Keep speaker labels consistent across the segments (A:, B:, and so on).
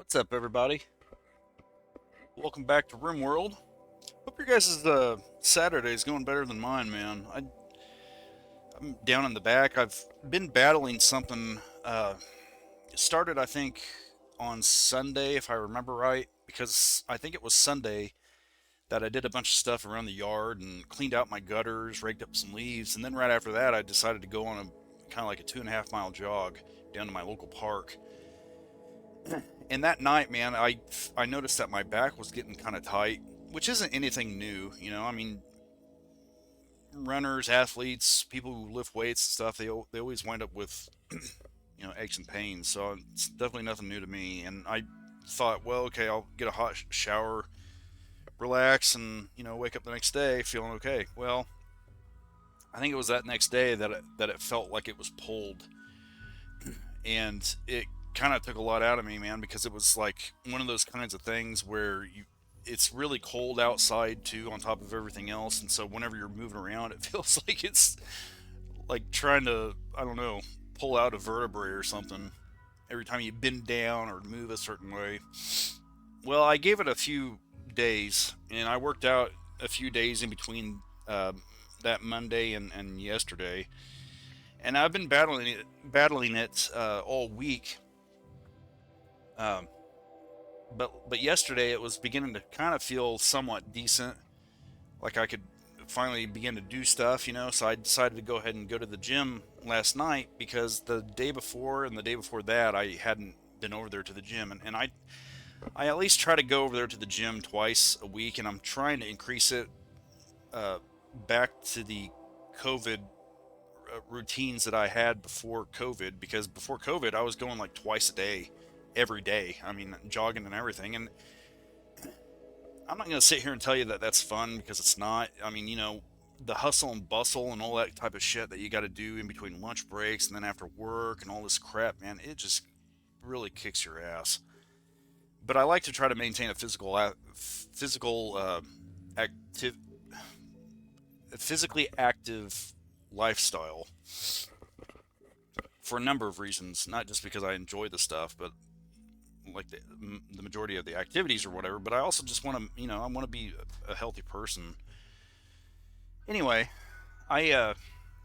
A: What's up, everybody? Welcome back to Rimworld. Hope your guys' Saturday is going better than mine, man. I'm down in the back. I've been battling something. It started, I think, on Sunday, if I remember right, because I think it was Sunday that I did a bunch of stuff around the yard and cleaned out my gutters, raked up some leaves, and then right after that, I decided to go on a kind of like a 2.5 mile jog down to my local park. And that night, man, I noticed that my back was getting kind of tight, which isn't anything new, you know. I mean, runners, athletes, people who lift weights and stuff, they always wind up with aches and pains. So it's definitely nothing new to me. And I thought, well, okay, I'll get a hot shower, relax, and wake up the next day feeling okay. Well, I think it was that next day that it felt like it was pulled, and it kind of took a lot out of me, man, because it was like one of those kinds of things where it's really cold outside too, on top of everything else, and so whenever you're moving around, it feels like it's like trying to, I don't know, pull out a vertebrae or something every time you bend down or move a certain way. Well, I gave it a few days, and I worked out a few days in between that Monday and yesterday, and I've been battling it all week. Um, but yesterday it was beginning to kind of feel somewhat decent, like I could finally begin to do stuff, you know. So I decided to go ahead and go to the gym last night because the day before and the day before that I hadn't been over there to the gym, and I at least try to go over there to the gym twice a week, and I'm trying to increase it uh, back to the COVID routines that I had before COVID, because before COVID I was going like twice a day, every day. I mean, jogging and everything. And I'm not going to sit here and tell you that that's fun, because it's not. I mean, the hustle and bustle and all that type of shit that you got to do in between lunch breaks and then after work and all this crap, man, it just really kicks your ass. But I like to try to maintain a physical active, physically active lifestyle for a number of reasons, not just because I enjoy the stuff, but like the majority of the activities or whatever. But I also just want to, I want to be a healthy person. Anyway, I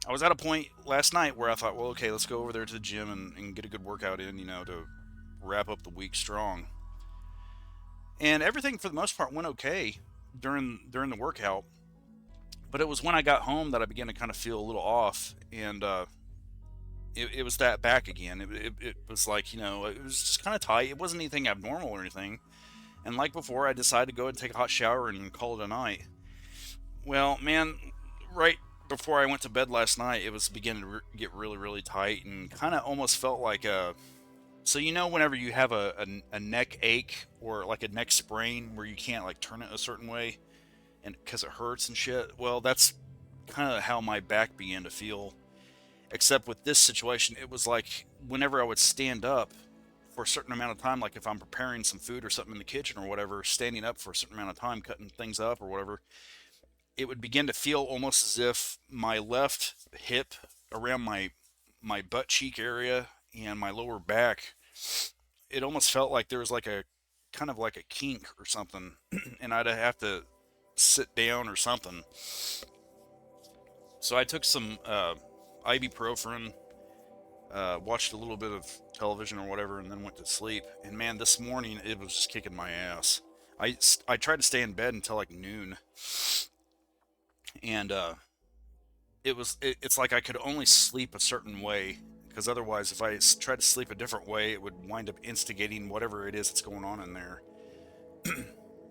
A: was at a point last night where I thought, well, okay, let's go over there to the gym and get a good workout in, to wrap up the week strong. And everything for the most part went okay during the workout. But it was when I got home that I began to kind of feel a little off, and it was that back again. It was like, it was just kind of tight. It wasn't anything abnormal or anything. And like before, I decided to go and take a hot shower and call it a night. Well, man, right before I went to bed last night, it was beginning to get really, really tight, and kind of almost felt like a. So whenever you have a neck ache or like a neck sprain where you can't like turn it a certain way, and because it hurts and shit. Well, that's kind of how my back began to feel. Except with this situation, it was like whenever I would stand up for a certain amount of time, like if I'm preparing some food or something in the kitchen or whatever, standing up for a certain amount of time, cutting things up or whatever, it would begin to feel almost as if my left hip around my butt cheek area and my lower back, it almost felt like there was like a kind of like a kink or something, and I'd have to sit down or something. So I took some ibuprofen, watched a little bit of television or whatever, and then went to sleep. And man, this morning it was just kicking my ass. I tried to stay in bed until like noon, and it's like I could only sleep a certain way, because otherwise, if I tried to sleep a different way, it would wind up instigating whatever it is that's going on in there.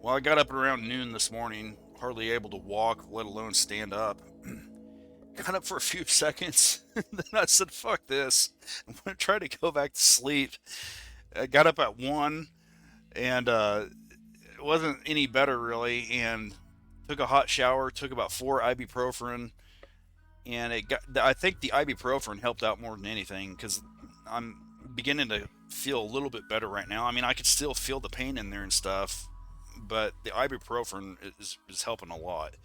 A: Well, I got up around noon this morning, hardly able to walk, let alone stand up. Got up for a few seconds, and then I said, "Fuck this! I'm gonna try to go back to sleep." I got up at 1, and it wasn't any better really. And took a hot shower, took about 4 ibuprofen, and it got. I think the ibuprofen helped out more than anything, because I'm beginning to feel a little bit better right now. I mean, I could still feel the pain in there and stuff, but the ibuprofen is helping a lot.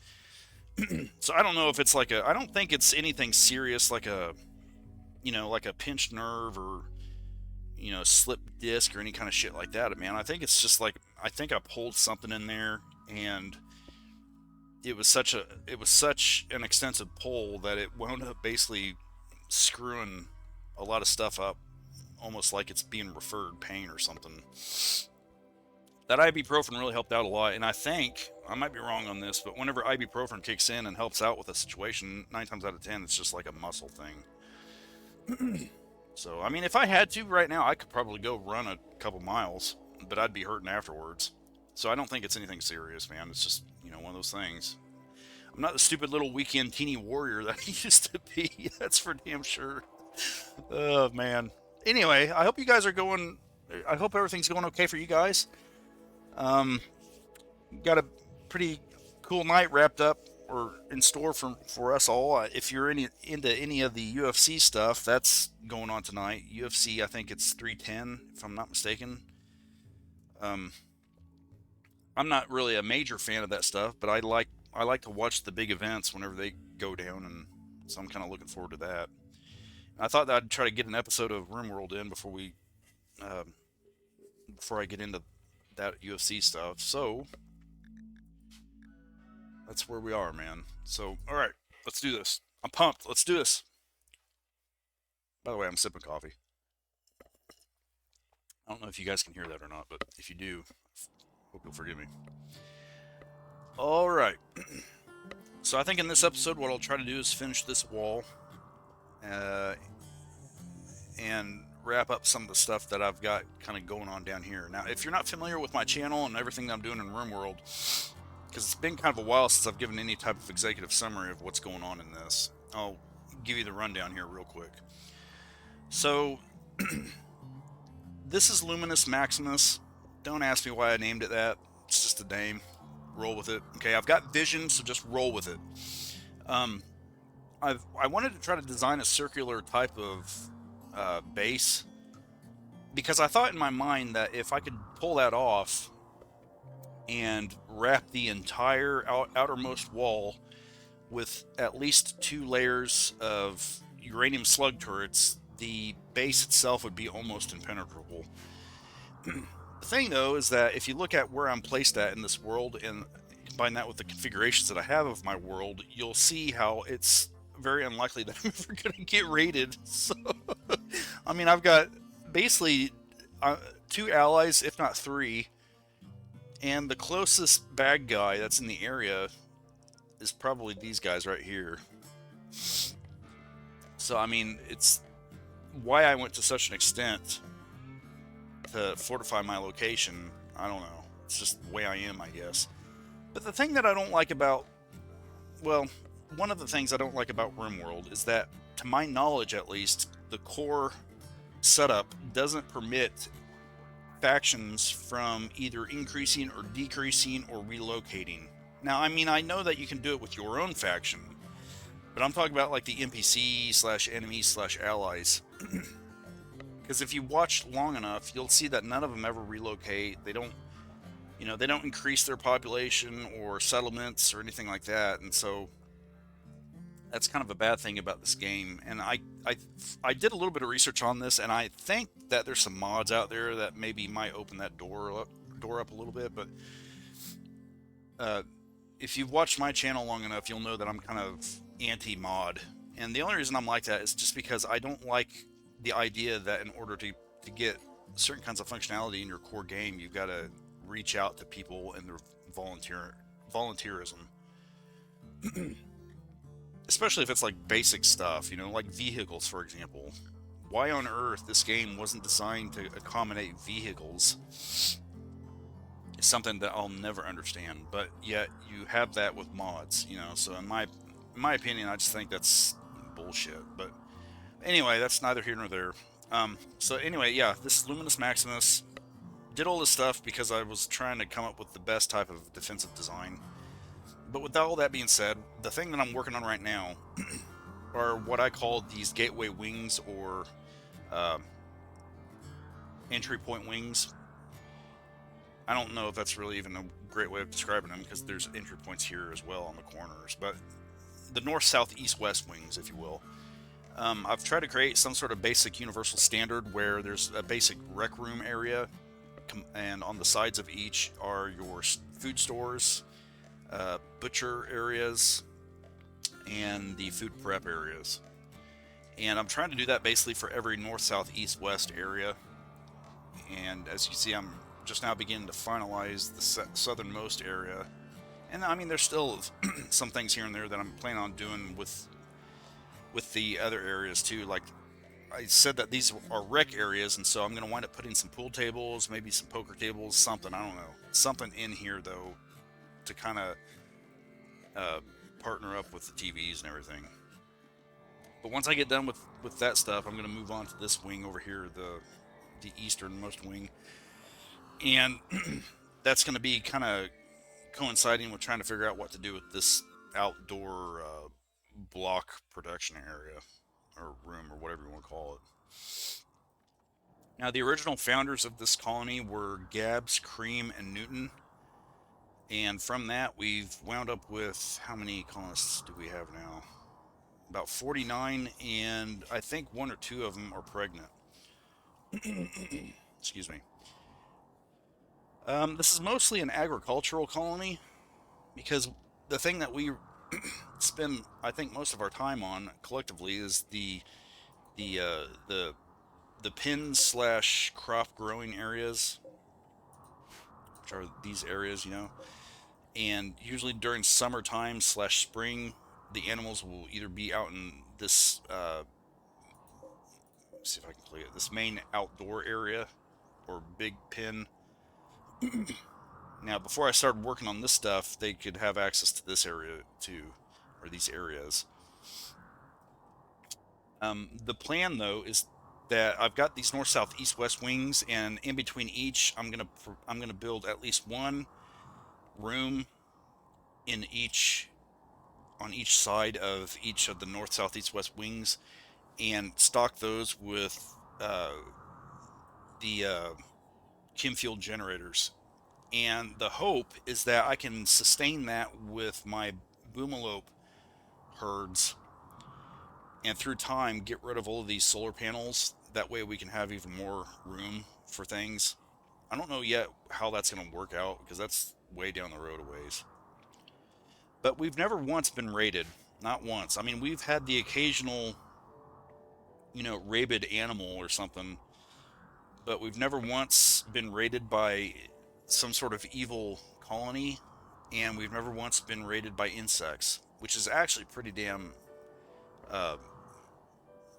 A: So I don't know if it's like a. I don't think it's anything serious, like a, like a pinched nerve or slip disc or any kind of shit like that, man. I think it's just like, I think I pulled something in there, and it was such an extensive pull that it wound up basically screwing a lot of stuff up, almost like it's being referred pain or something. That ibuprofen really helped out a lot, and I think I might be wrong on this, but whenever ibuprofen kicks in and helps out with a situation, 9 times out of 10, it's just like a muscle thing. So, I mean, if I had to right now, I could probably go run a couple miles, but I'd be hurting afterwards. So I don't think it's anything serious, man. It's just, one of those things. I'm not the stupid little weekend teeny warrior that I used to be. That's for damn sure. Oh, man. Anyway, I hope you guys are going. I hope everything's going okay for you guys. Um, got a pretty cool night wrapped up or in store for us all. If you're into any of the UFC stuff, that's going on tonight. UFC, I think it's 310, if I'm not mistaken. Um, I'm not really a major fan of that stuff, but I like to watch the big events whenever they go down, and so I'm kind of looking forward to that. I thought that I'd try to get an episode of Rimworld in uh, before I get into that UFC stuff. So that's where we are, man. So, all right, let's do this. I'm pumped. Let's do this. By the way, I'm sipping coffee. I don't know if you guys can hear that or not, but if you do, hope you'll forgive me. All right. So I think in this episode, what I'll try to do is finish this wall uh, and wrap up some of the stuff that I've got kind of going on down here. Now, if you're not familiar with my channel and everything that I'm doing in RimWorld, because it's been kind of a while since I've given any type of executive summary of what's going on in this, I'll give you the rundown here real quick. So, this is Luminous Maximus. Don't ask me why I named it that. It's just a name. Roll with it. Okay, I've got vision, so just roll with it. I wanted to try to design a circular type of base, because I thought in my mind that if I could pull that off and wrap the entire outermost wall with at least 2 layers of uranium slug turrets, the base itself would be almost impenetrable. The thing, though, is that if you look at where I'm placed at in this world and combine that with the configurations that I have of my world, you'll see how it's very unlikely that I'm ever going to get raided. So, I mean, I've got basically 2 allies, if not 3, and the closest bad guy that's in the area is probably these guys right here. So, I mean, it's why I went to such an extent to fortify my location. I don't know. It's just the way I am, I guess. But the thing that I don't like about, well, one of the things I don't like about RimWorld is that, to my knowledge at least, the core setup doesn't permit factions from either increasing or decreasing or relocating. Now, I mean, I know that you can do it with your own faction, but I'm talking about like the NPC/enemies/allies. Because if you watch long enough, you'll see that none of them ever relocate. They don't increase their population or settlements or anything like that. And so that's kind of a bad thing about this game. And I did a little bit of research on this, and I think that there's some mods out there that maybe might open that door up a little bit. But if you've watched my channel long enough, you'll know that I'm kind of anti-mod. And the only reason I'm like that is just because I don't like the idea that in order to get certain kinds of functionality in your core game, you've got to reach out to people and their volunteerism. Especially if it's like basic stuff, like vehicles, for example. Why on earth this game wasn't designed to accommodate vehicles is something that I'll never understand. But yet you have that with mods, So in my opinion, I just think that's bullshit. But anyway, that's neither here nor there. So anyway, yeah, this Luminous Maximus did all this stuff because I was trying to come up with the best type of defensive design. But with all that being said, the thing that I'm working on right now are what I call these gateway wings, or entry point wings. I don't know if that's really even a great way of describing them, because there's entry points here as well on the corners, but the north, south, east, west wings, if you will. I've tried to create some sort of basic universal standard where there's a basic rec room area, and on the sides of each are your food stores, butcher areas, and the food prep areas. And I'm trying to do that basically for every north, south, east, west area. And as you see, I'm just now beginning to finalize the southernmost area. And I mean, there's still some things here and there that I'm planning on doing with the other areas too. Like I said, that these are rec areas, and so I'm going to wind up putting some pool tables, maybe some poker tables, something. I don't know, something in here though to kind of uh, partner up with the TVs and everything. But once I get done with that stuff, I'm going to move on to this wing over here, the easternmost wing, and that's going to be kind of coinciding with trying to figure out what to do with this outdoor block production area or room or whatever you want to call it. Now, the original founders of this colony were Gabbs, Cream, and Newton, and from that we've wound up with, how many colonists do we have now? About 49, and I think one or two of them are pregnant. Excuse me. This is mostly an agricultural colony because the thing that we spend, I think, most of our time on collectively is the uh, the the pin slash crop growing areas, which are these areas, and usually during summertime slash spring, the animals will either be out in this. Let's see if I can play it. This main outdoor area or big pen. Now, before I started working on this stuff, they could have access to this area too, or these areas. The plan, though, is that I've got these north, south, east, west wings, and in between each, I'm gonna build at least one room in each on each side of each of the north, south, east, west wings, and stock those with the chem fuel generators. And the hope is that I can sustain that with my boomalope herds, and through time get rid of all of these solar panels. That way we can have even more room for things. I don't know yet how that's going to work out because that's way down the road a ways. But we've never once been raided. Not once. I mean, we've had the occasional, rabid animal or something, but we've never once been raided by some sort of evil colony, and we've never once been raided by insects, which is actually pretty damn uh,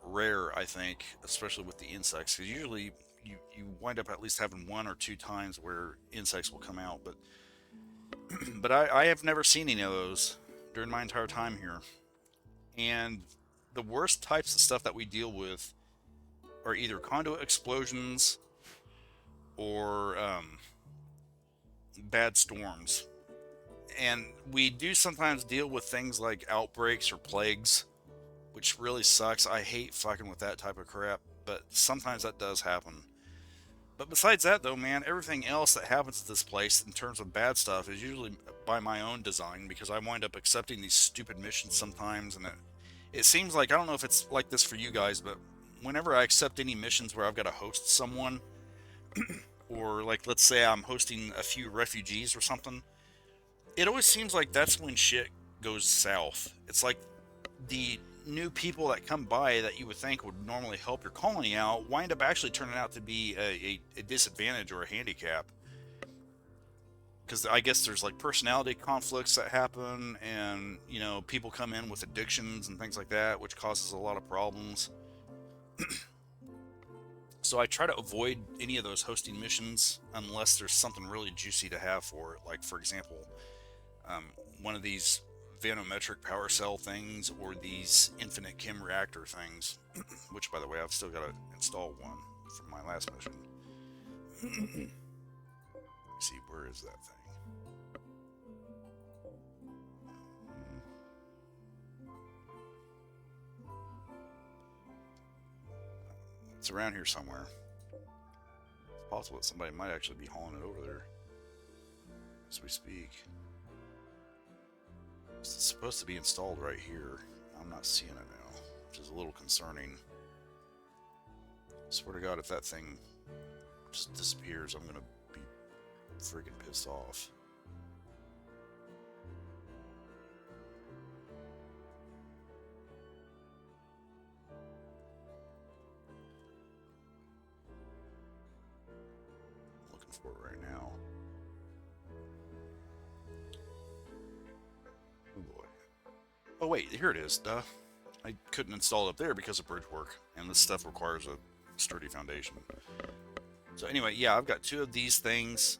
A: rare, I think, especially with the insects. Because usually you wind up at least having one or two times where insects will come out, but but I have never seen any of those during my entire time here. And the worst types of stuff that we deal with are either conduit explosions or bad storms. And we do sometimes deal with things like outbreaks or plagues, which really sucks. I hate fucking with that type of crap, but sometimes that does happen. But besides that, though, man, everything else that happens to this place in terms of bad stuff is usually by my own design because I wind up accepting these stupid missions sometimes, and it seems like, I don't know if it's like this for you guys, but whenever I accept any missions where I've got to host someone, or like let's say I'm hosting a few refugees or something, it always seems like that's when shit goes south. It's like the new people that come by that you would think would normally help your colony out wind up actually turning out to be a disadvantage or a handicap. Because I guess there's like personality conflicts that happen, and people come in with addictions and things like that, which causes a lot of problems. So I try to avoid any of those hosting missions unless there's something really juicy to have for it. Like, for example, um, one of these vanometric power cell things or these infinite chem reactor things, which, by the way, I've still got to install one from my last mission. Let me see, where is that thing? It's around here somewhere. It's possible that somebody might actually be hauling it over there as we speak. It's supposed to be installed right here. I'm not seeing it now. which is a little concerning. Swear to God, if that thing just disappears, I'm gonna be freaking pissed off. Looking for it right now. Oh boy. Oh wait, here it is. Duh. I couldn't install it up there because of bridge work, and this stuff requires a sturdy foundation. So anyway, yeah, I've got 2 of these things,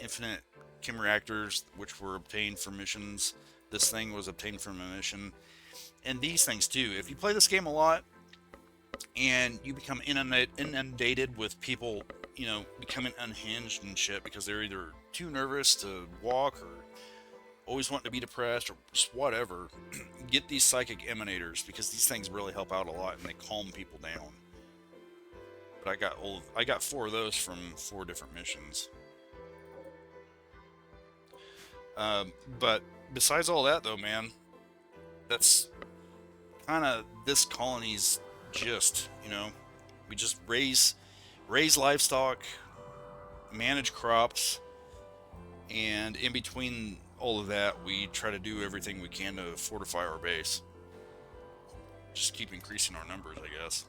A: infinite chem reactors, which were obtained from missions. This thing was obtained from a mission, and these things too. If you play this game a lot, and you become inundated with people, you know, becoming unhinged and shit because they're either too nervous to walk or always wanting to be depressed or just whatever, get these psychic emanators because these things really help out a lot and they calm people down. But I got 4 of those from 4 different missions. But besides all that, though, man, that's kind of this colony's gist. You know, we just raise livestock, manage crops, and in between all of that, we try to do everything we can to fortify our base. Just keep increasing our numbers, I guess.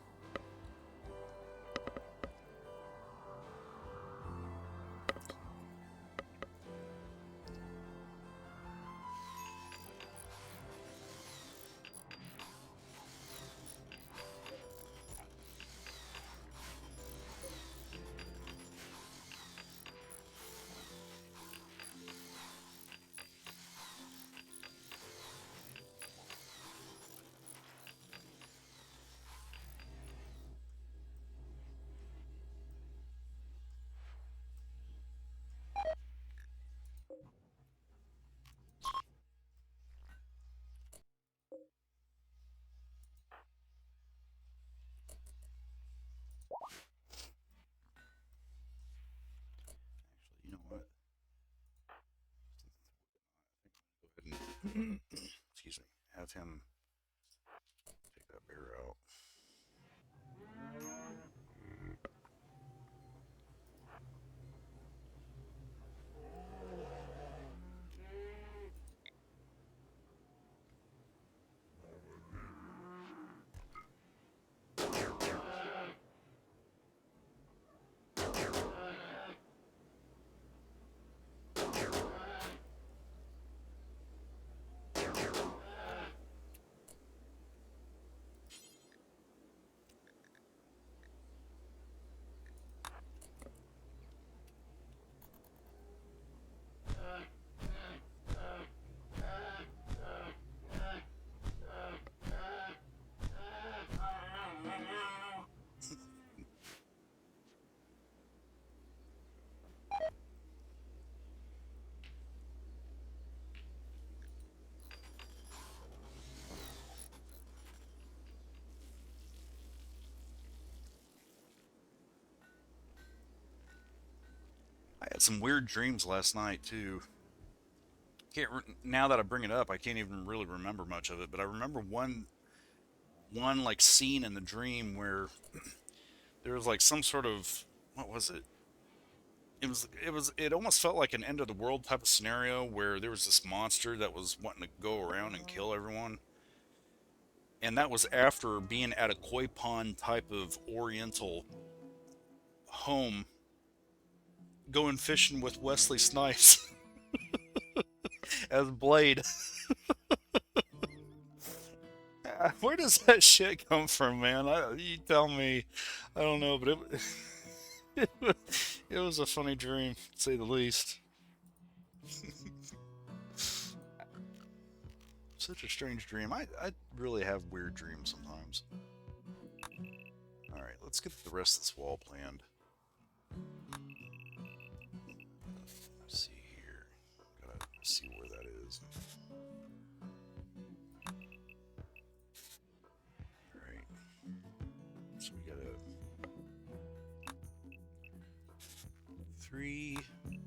A: You know what? Go ahead and excuse me, have him take that bear out. I had some weird dreams last night too. Now that I bring it up, I can't even really remember much of it, but I remember one like scene in the dream where there was like some sort of, what was it? It almost felt like an end of the world type of scenario where there was this monster that was wanting to go around and kill everyone. And that was after being at a koi pond type of oriental home, going fishing with Wesley Snipes as Blade. Where does that shit come from, man? You tell me. I don't know, but it was a funny dream, to say the least. Such a strange dream. I really have weird dreams sometimes. Alright, let's get the rest of this wall planned. Let's see here. Gotta see where that is. Alright. So we gotta 3,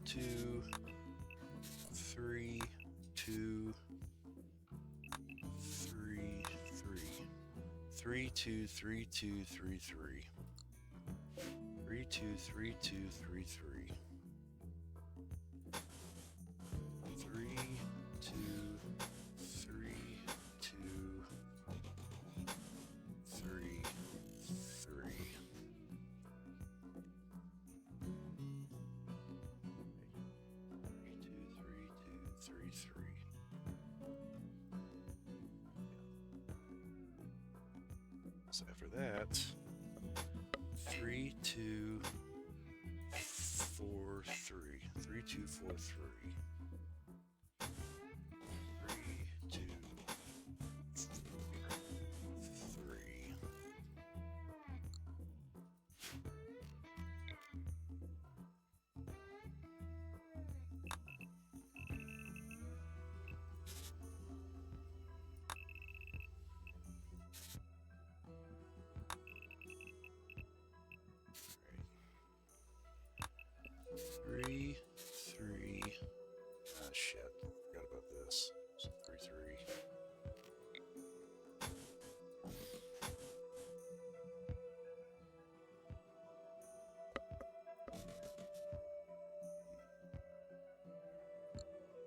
A: 2, 3, 2, 3, 3, 323233. 323233. 323233. So after that, 3243. 3243. 3243. Three, three. Ah, shit. Forgot about this. So 3, 3.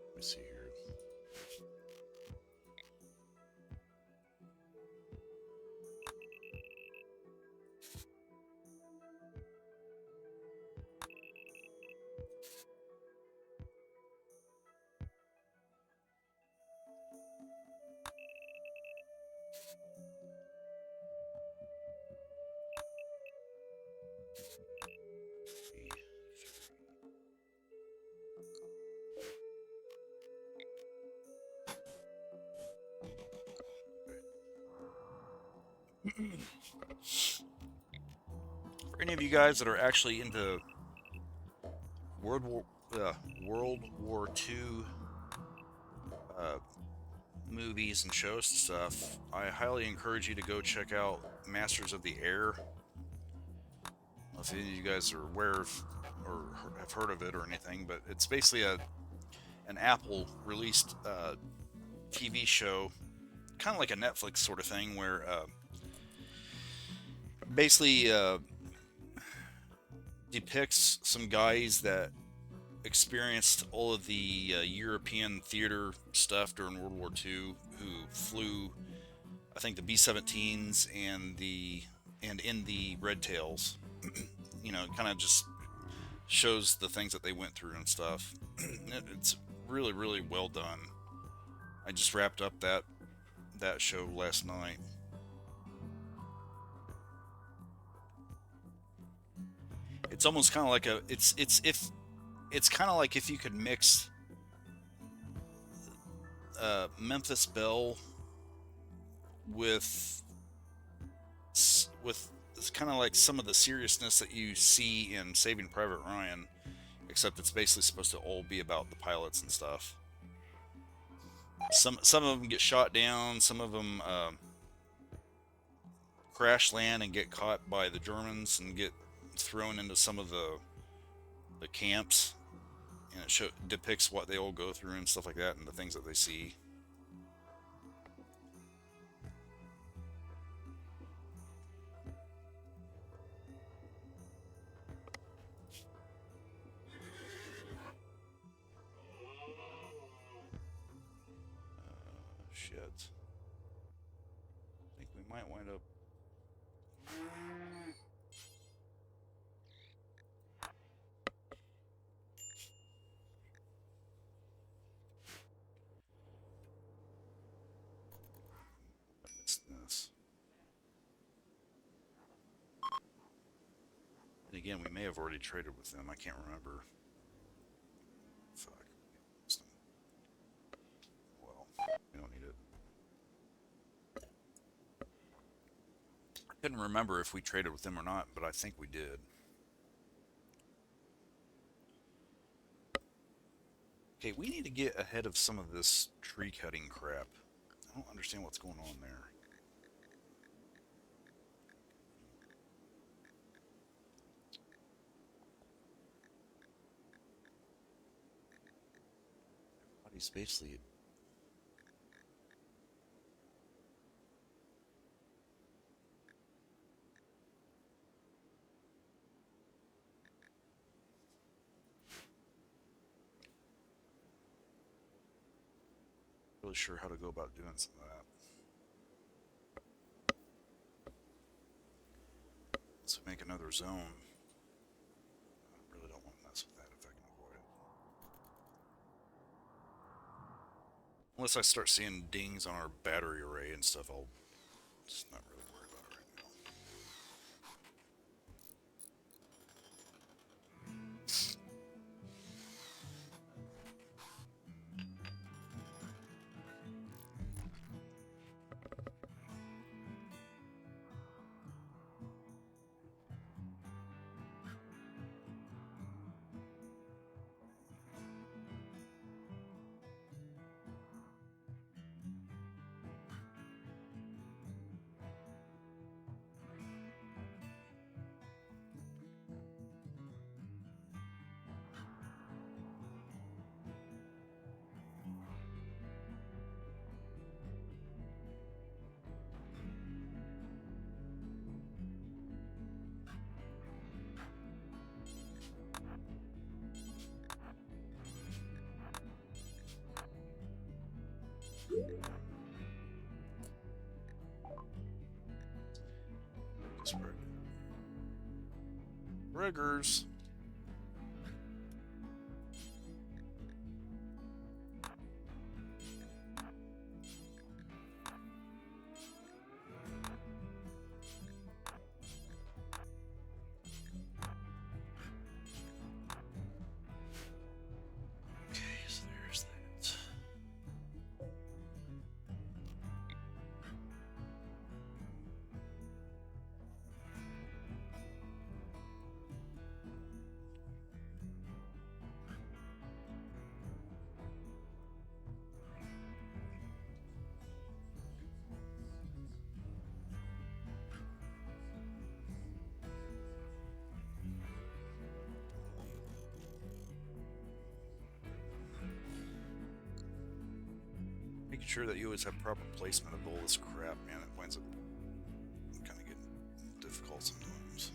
A: Let me see here. For any of you guys that are actually into World War World War II movies and shows and stuff, I highly encourage you to go check out Masters of the Air. I don't know if any of you guys are aware of or have heard of it or anything, but it's basically an Apple released TV show, kind of like a Netflix sort of thing, where basically depicts some guys that experienced all of the European theater stuff during World War II, who flew, I think, the B-17s and in the Red Tails. You know, kind of just shows the things that they went through and stuff. It's really, really well done. I just wrapped up that show last night. It's almost kind of like it's kind of like if you could mix Memphis Belle with it's kind of like some of the seriousness that you see in Saving Private Ryan, except it's basically supposed to all be about the pilots and stuff. Some of them get shot down, some of them crash land and get caught by the Germans and get thrown into some of the camps, and it depicts what they all go through and stuff like that, and the things that they see. Shit. I think we might wind up. This. And again, we may have already traded with them. I can't remember. Fuck. Well, we don't need it. I couldn't remember if we traded with them or not, but I think we did. Okay, we need to get ahead of some of this tree cutting crap. I don't understand what's going on there. Everybody's basically... really sure how to go about doing some of that. Let's make another zone. I really don't want to mess with that if I can avoid it. Unless I start seeing dings on our battery array and stuff, I'll just not really worry about it right now. Riggers. Okay, so there's that. Making sure that you always have proper placement of all this crap, man, it winds up kind of getting difficult sometimes.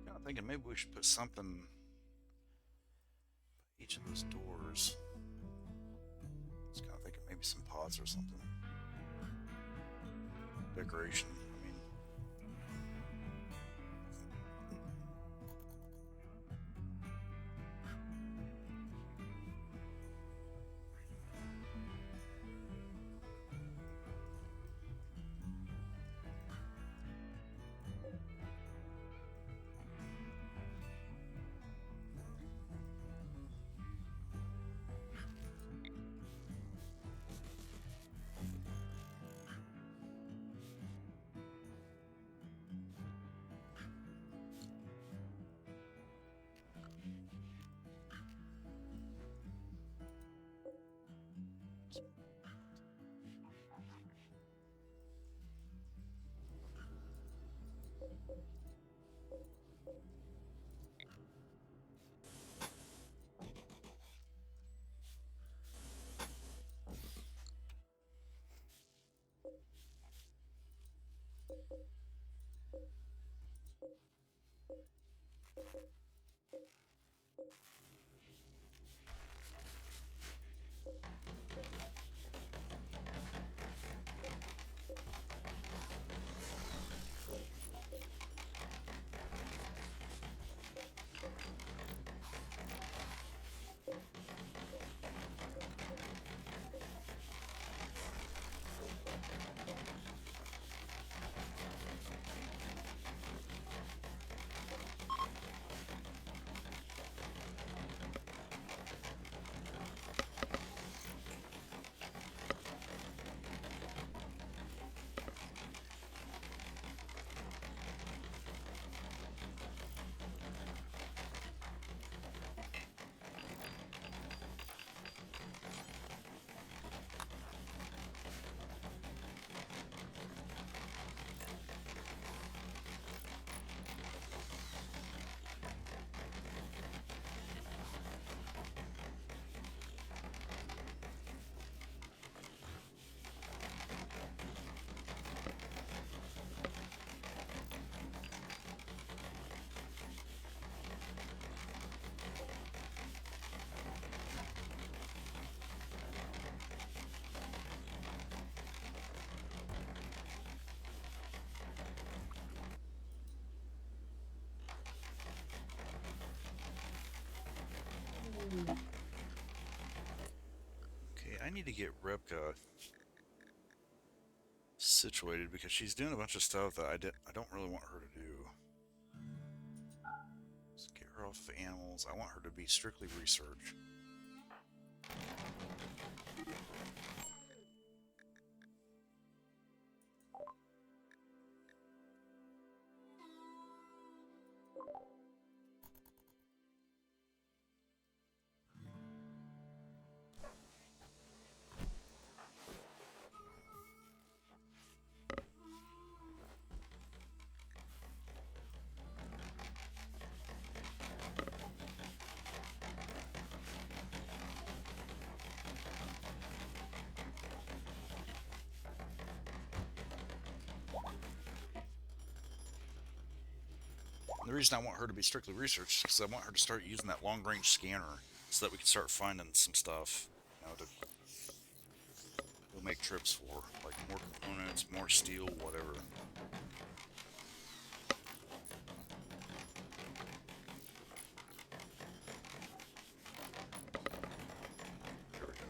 A: Kind of thinking maybe we should put something by each of those doors. Just kind of thinking maybe some pots or something. Decoration. I mean, might need to get Repka situated because she's doing a bunch of stuff that I don't really want her to do. Let's get her off of animals. I want her to be strictly research. The reason I want her to be strictly research is because I want her to start using that long-range scanner so that we can start finding some stuff, you know, to go make trips for, like more components, more steel, whatever. There we go.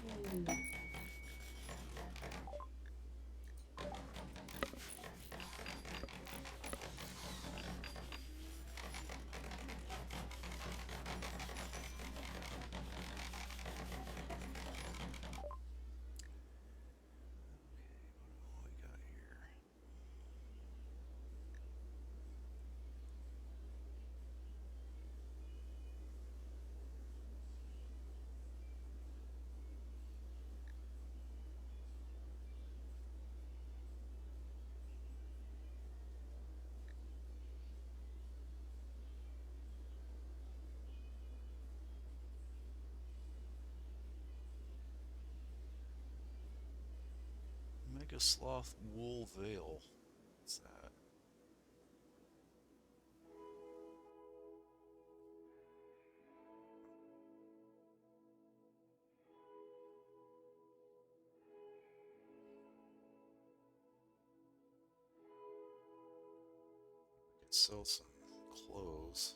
A: What do we got here? Mega Sloth Wool Veil. What's that? Could sell some clothes.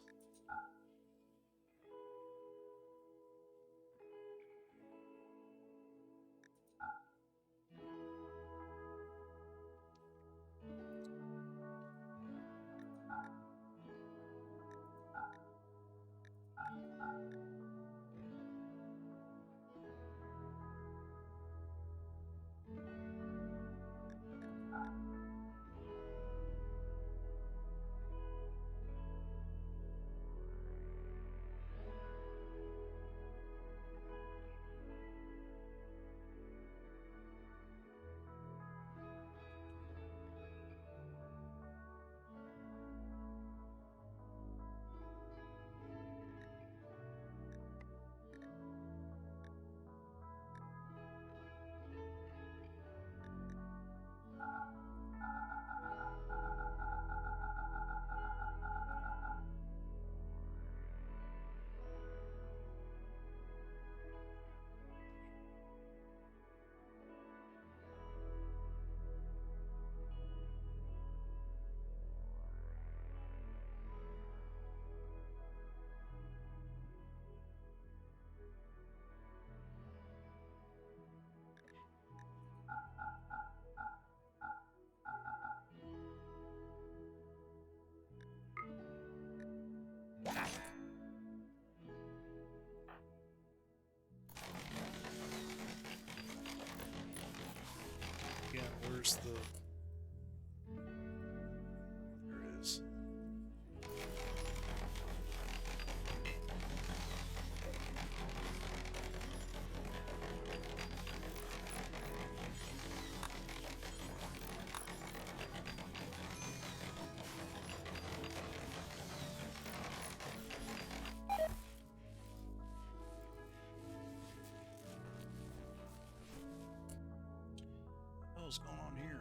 B: Yeah, where's the...
A: There it is. what's going on here?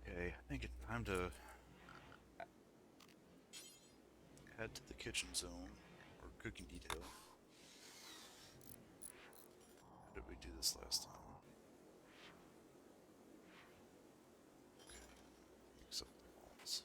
A: Okay, I think it's time to head to the kitchen zone, or cooking detail. How did we do this last time? Okay, mix up the walls.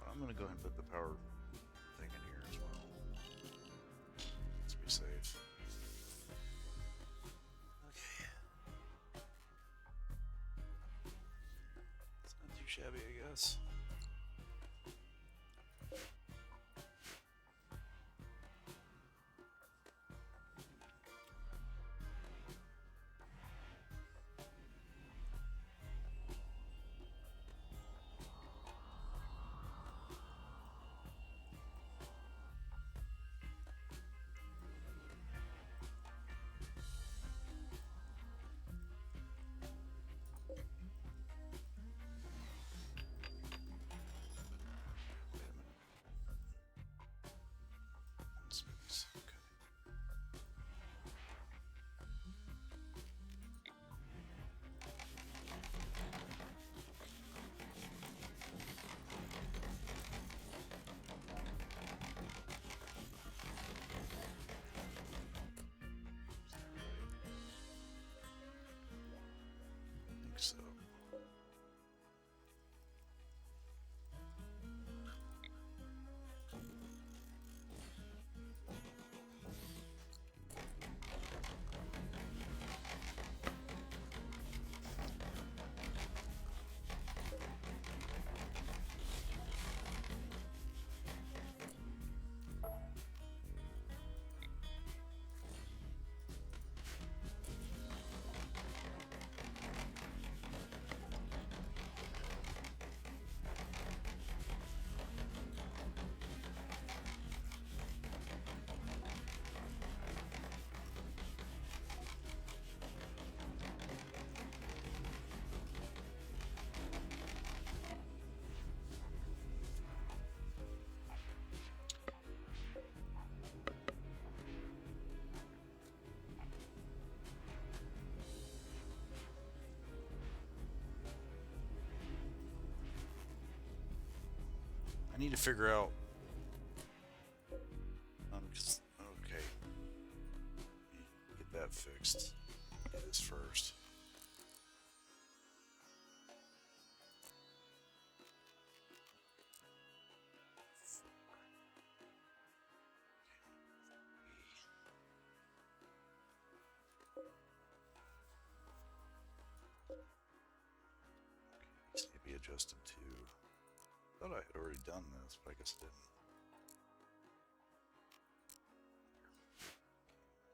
A: I'm gonna go ahead and put the power thing in here as well. Let's be safe. Okay. It's not too shabby, I guess. I need to figure out. Okay, get that fixed. Do this first. Needs to be adjusted to. I thought I had already done this, but I guess I didn't.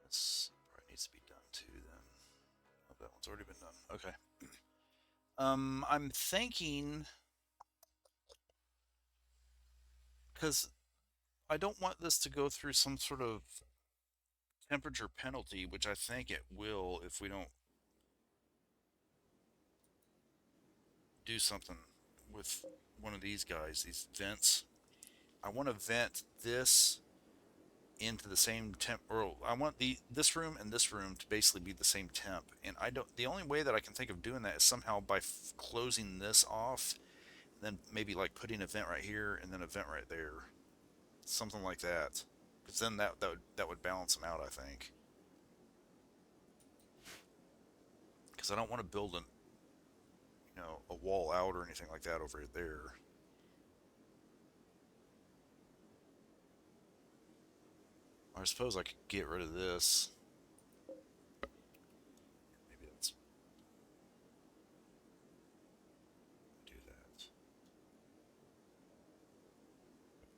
A: This probably needs to be done too then. Oh, that one's already been done. Okay. I'm thinking because I don't want this to go through some sort of temperature penalty, which I think it will if we don't do something with one of these guys, these vents. I want to vent this into the same temp, or I want this room and this room to basically be the same temp. And I don't. The only way that I can think of doing that is somehow by closing this off, then maybe like putting a vent right here and then a vent right there, something like that. Because then that would balance them out, I think. Because I don't want to build a wall out or anything like that over there. I suppose I could get rid of this. Maybe let's do that.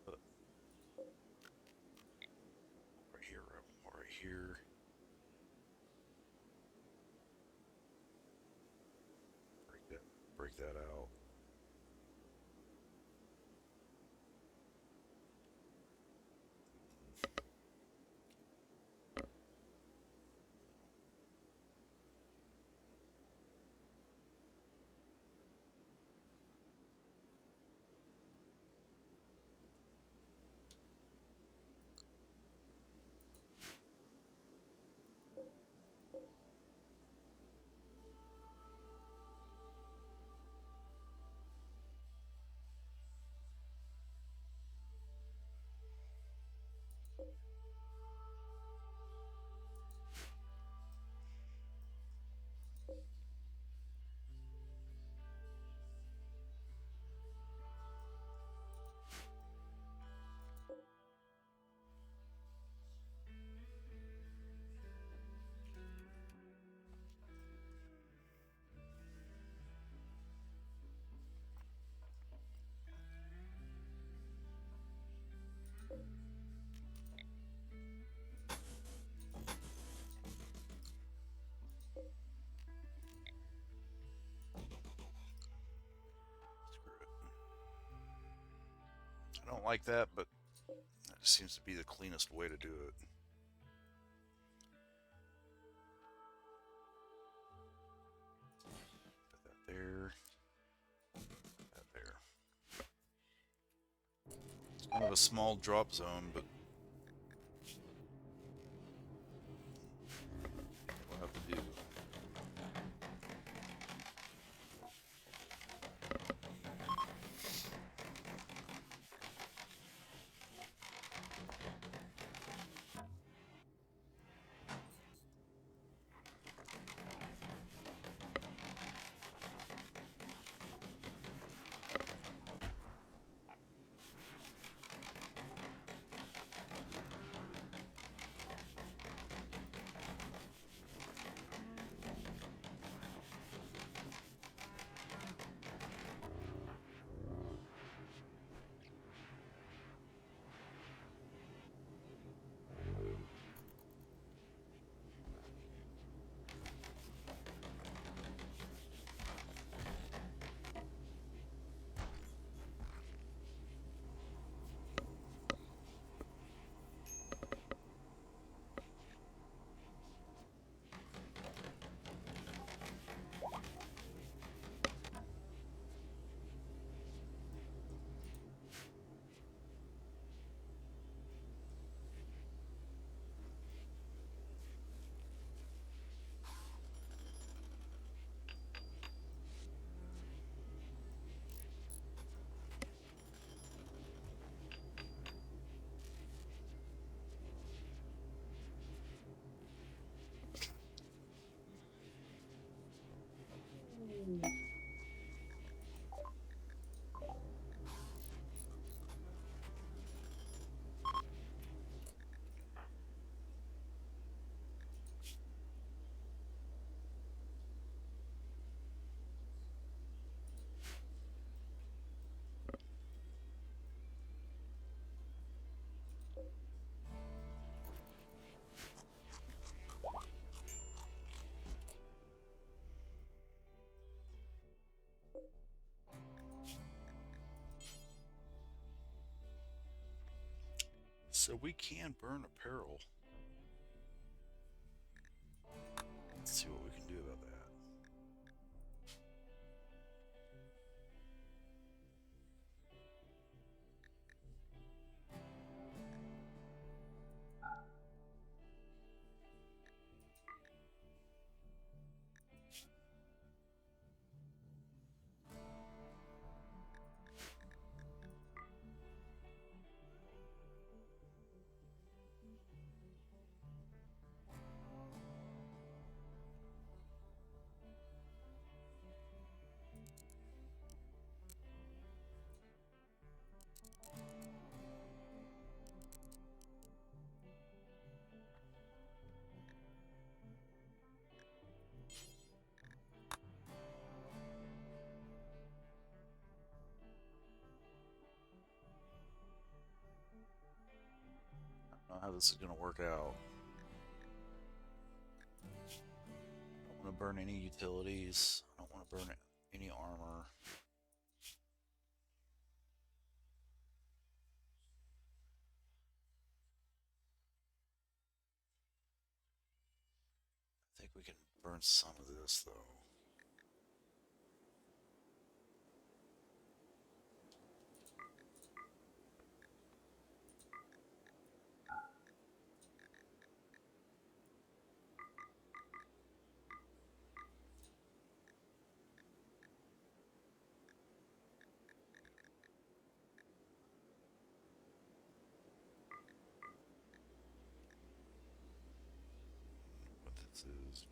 A: Put right here, right here. Break that out. Screw it. I don't like that, but that just seems to be the cleanest way to do it. Put that there. That there. It's kind of a small drop zone, but we'll have to do. So we can burn apparel. Let's see what we can do about that. I don't know how this is going to work out. I don't want to burn any utilities. I don't want to burn any armor. I think we can burn some of this, though. What this is.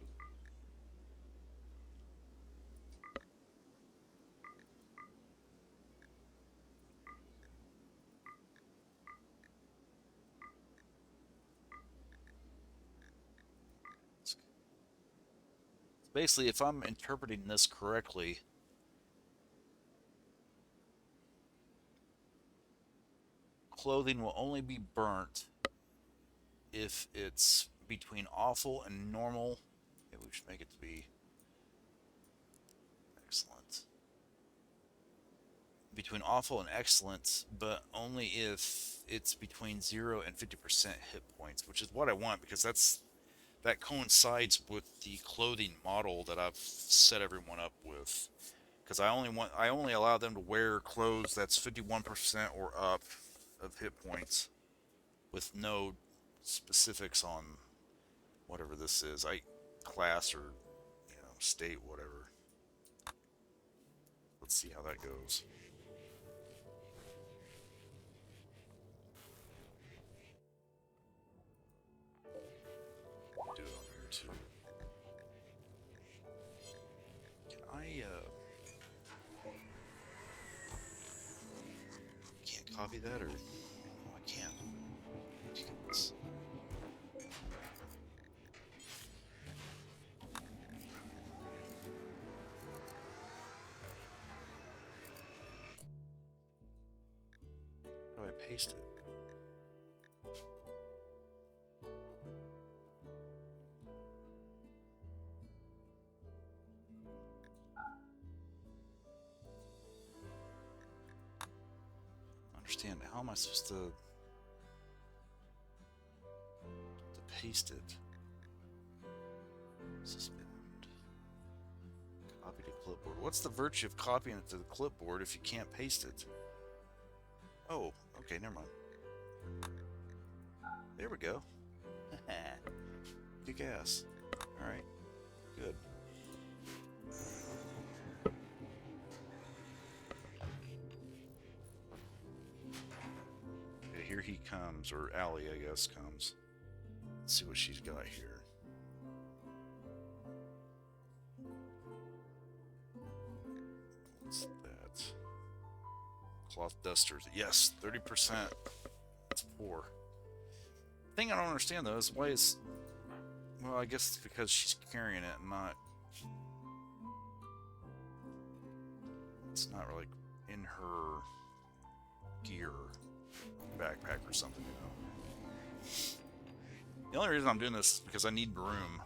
A: Basically, if I'm interpreting this correctly, clothing will only be burnt if it's between awful and normal. Maybe we should make it to be excellent. Between awful and excellent, but only if it's between 0 and 50% hit points, which is what I want because that coincides with the clothing model that I've set everyone up with. Because I only allow them to wear clothes that's 51% or up of hit points, with no specifics on whatever this is, class or state, whatever. Let's see how that goes. Do it on here too. Can I can't copy that, or oh, I can't. Ridiculous. How do I paste it? Understand, how am I supposed to paste it? Suspend. Copy to clipboard. What's the virtue of copying it to the clipboard if you can't paste it? Oh, okay, never mind. There we go. Kick ass. Alright, good. Okay, here he comes, or Allie, I guess, comes. Let's see what she's got here. What's that? Cloth dusters. Yes, 30%. That's poor. The thing I don't understand, though, is why is... Well, I guess it's because she's carrying it and not... It's not like in her gear, backpack or something, you know. The only reason I'm doing this is because I need room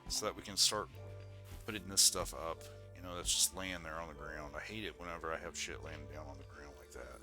A: so that we can start putting this stuff up. You know, that's just laying there on the ground. I hate it whenever I have shit laying down on the ground like that.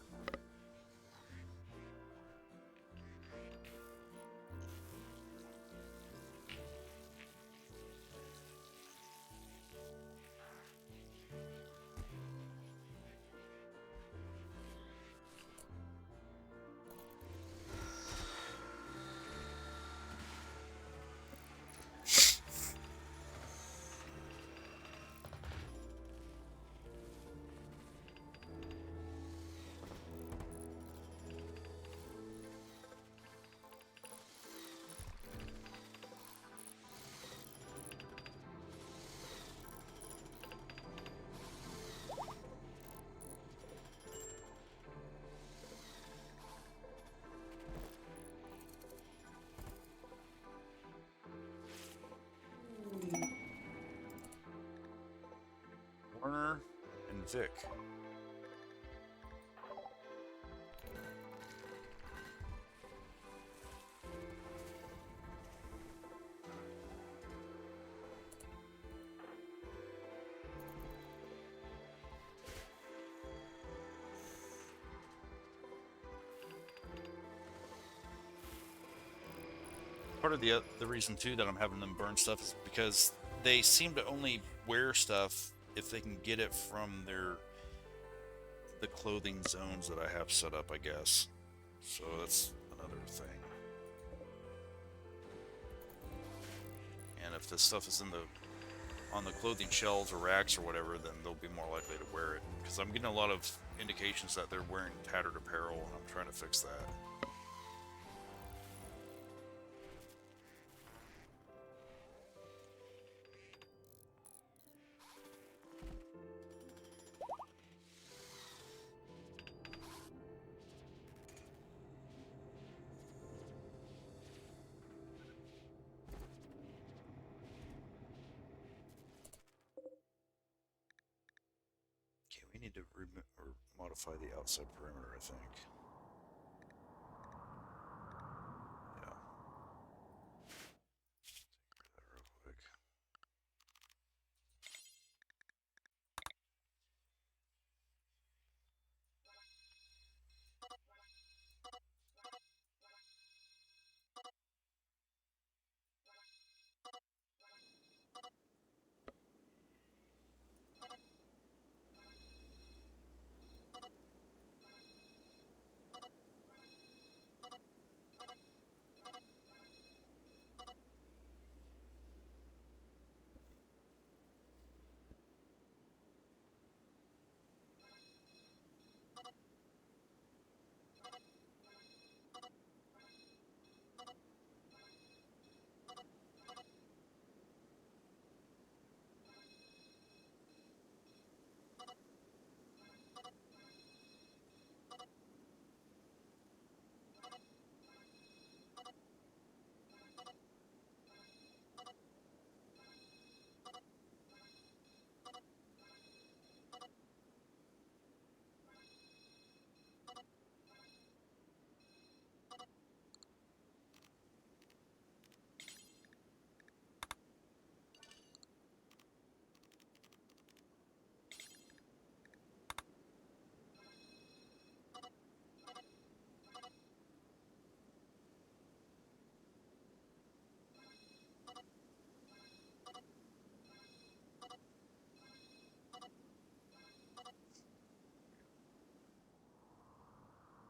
A: Vic. Part of the reason too that I'm having them burn stuff is because they seem to only wear stuff if they can get it from the clothing zones that I have set up, I guess. So that's another thing. And if this stuff is in the on the clothing shelves or racks or whatever, then they'll be more likely to wear it. Because I'm getting a lot of indications that they're wearing tattered apparel, and I'm trying to fix that. Okay, we need to or modify the outside perimeter, I think. Yeah. Take that real quick.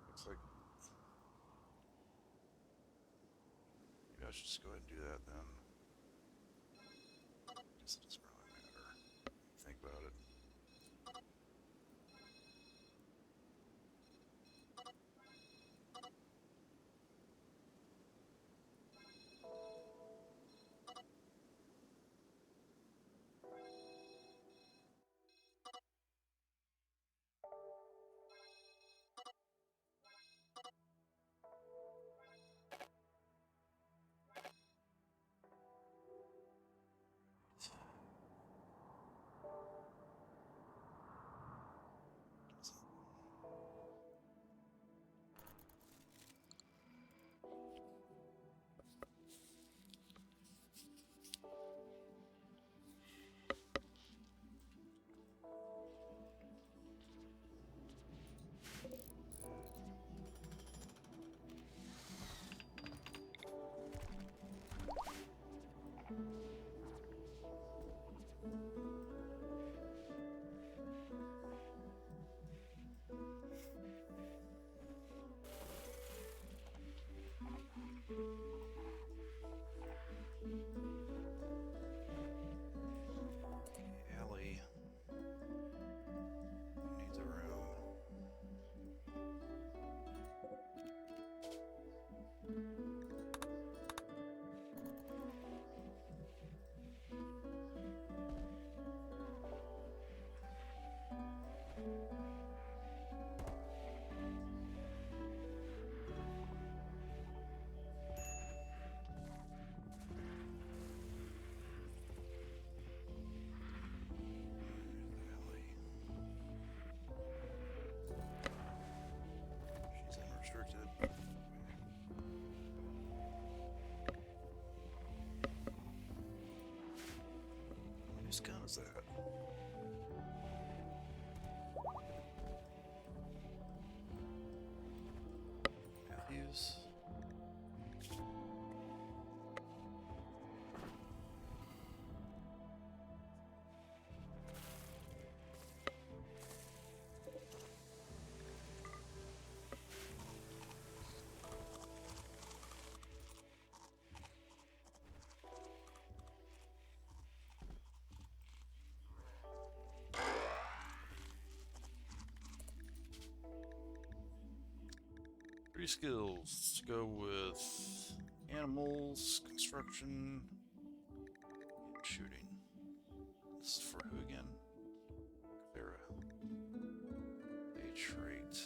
A: Looks like maybe I should just go ahead and do that then. I guess it doesn't really matter. Think about it. Ellie needs a room. Whose gun is that? Matthews. Three skills. Let's go with animals, construction, shooting. This is for who again? Clara. A trait.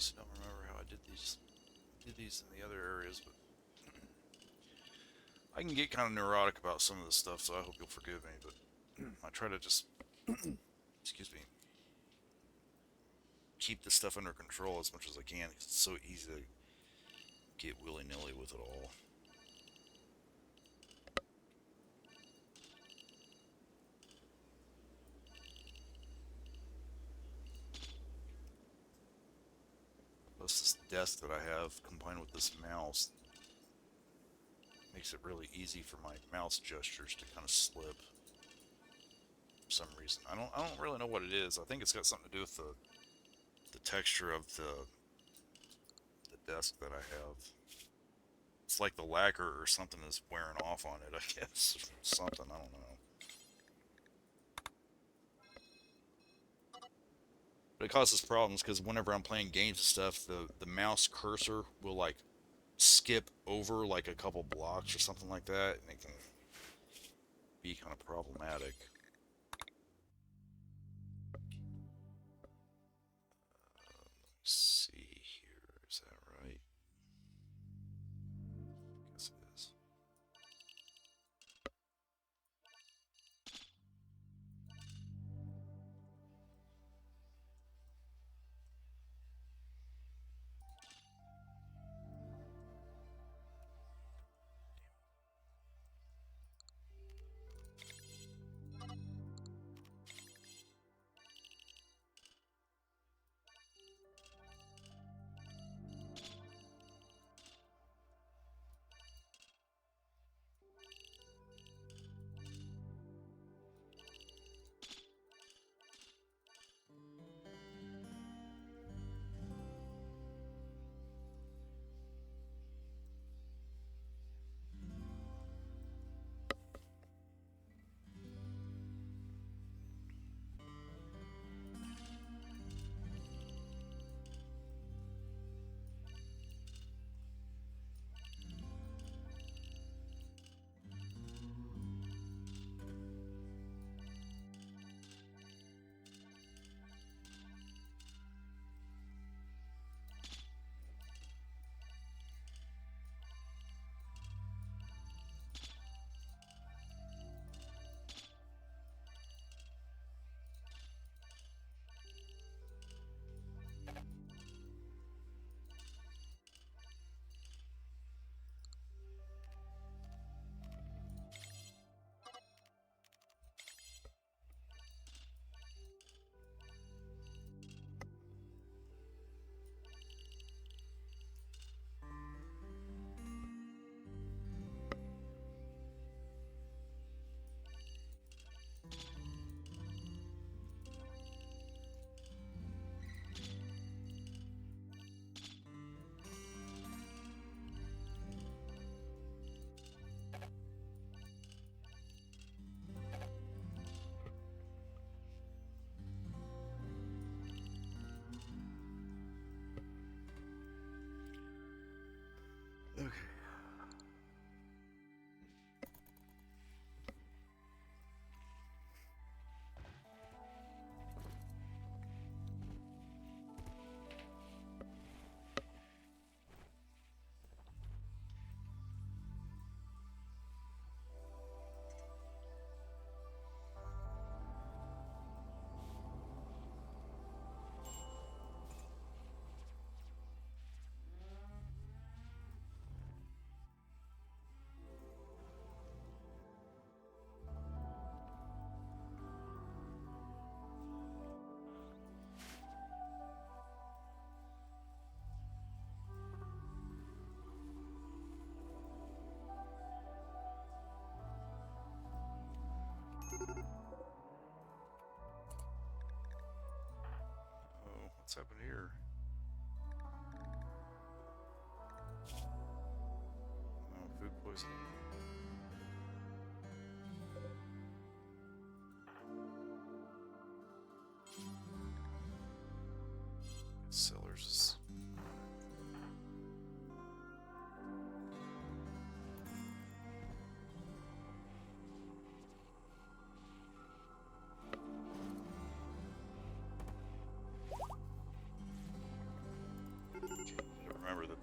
A: honestly don't remember how I did these. Did these in the other areas, but I can get kind of neurotic about some of this stuff, so I hope you'll forgive me. But I try to just, excuse me, keep this stuff under control as much as I can. 'Cause it's so easy to get willy-nilly with it all. Plus, this desk that I have combined with this mouse makes it really easy for my mouse gestures to kind of slip for some reason. I don't really know what it is. I think it's got something to do with the texture of the desk that I have. It's like the lacquer or something is wearing off on it, I guess. Something, I don't know. But it causes problems because whenever I'm playing games and stuff, the mouse cursor will like skip over like a couple blocks or something like that, and it can be kind of problematic. Let's see here, is that right? Guess it is.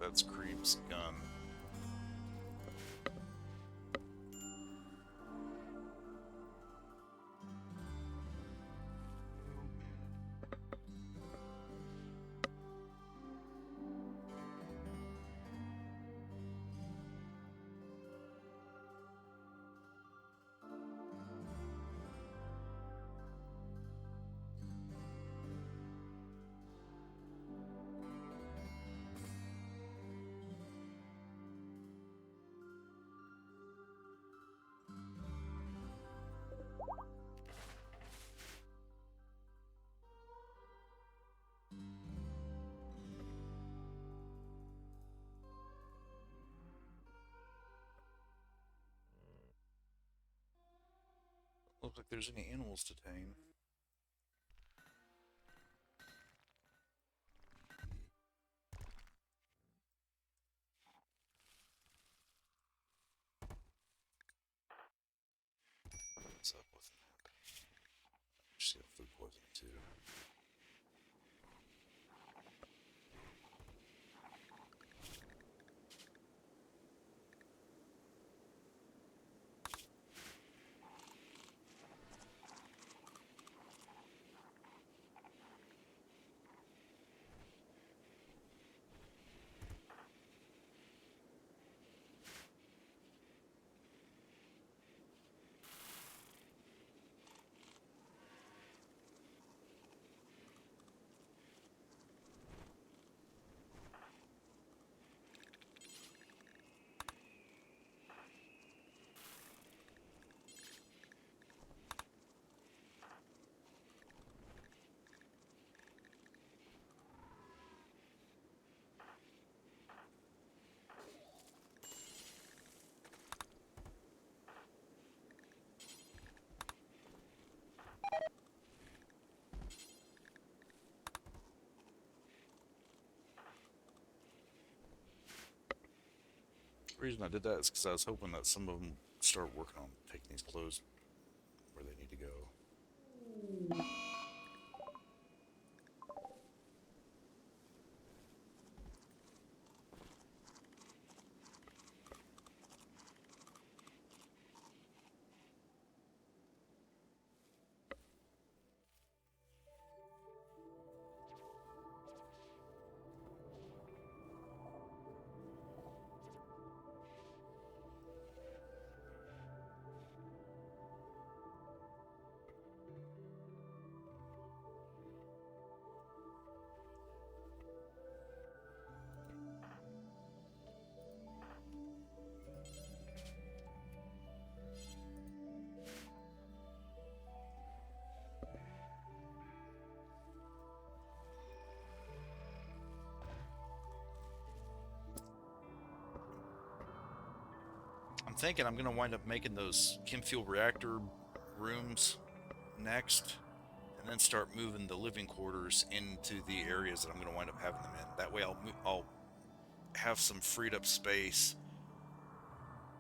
A: that's Creep's gun. Looks like there's any animals to tame. What's up with that? She's got food poisoning too. The reason I did that is because I was hoping that some of them start working on taking these clothes where they need to go. I'm thinking I'm going to wind up making those chem fuel reactor rooms next, and then start moving the living quarters into the areas that I'm going to wind up having them in. That way I'll have some freed up space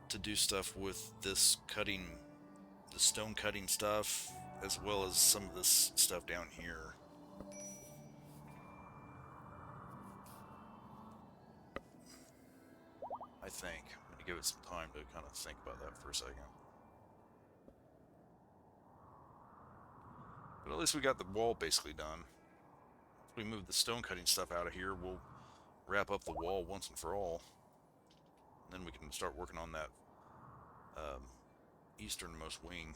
A: to do stuff with this cutting, the stone cutting stuff, as well as some of this stuff down here. I think I'm going to give it some time to kind of think about that for a second. But at least we got the wall basically done. If we move the stone cutting stuff out of here, we'll wrap up the wall once and for all. And then we can start working on that easternmost wing.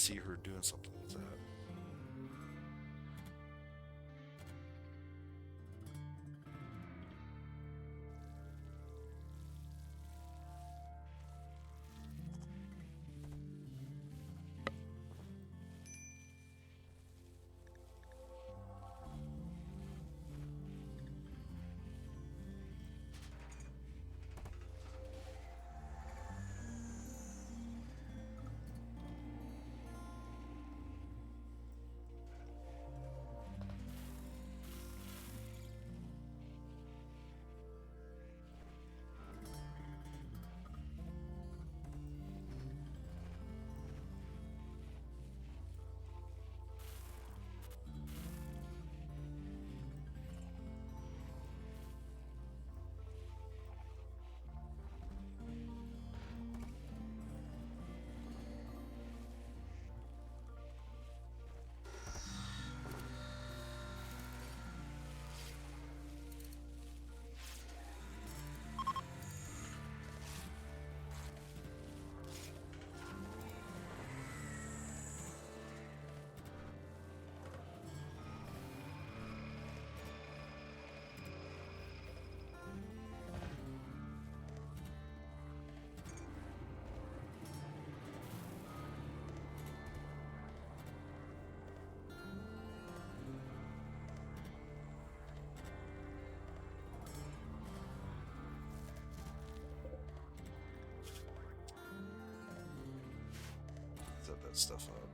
A: see her doing something with that. Set that stuff up.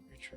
A: Creature.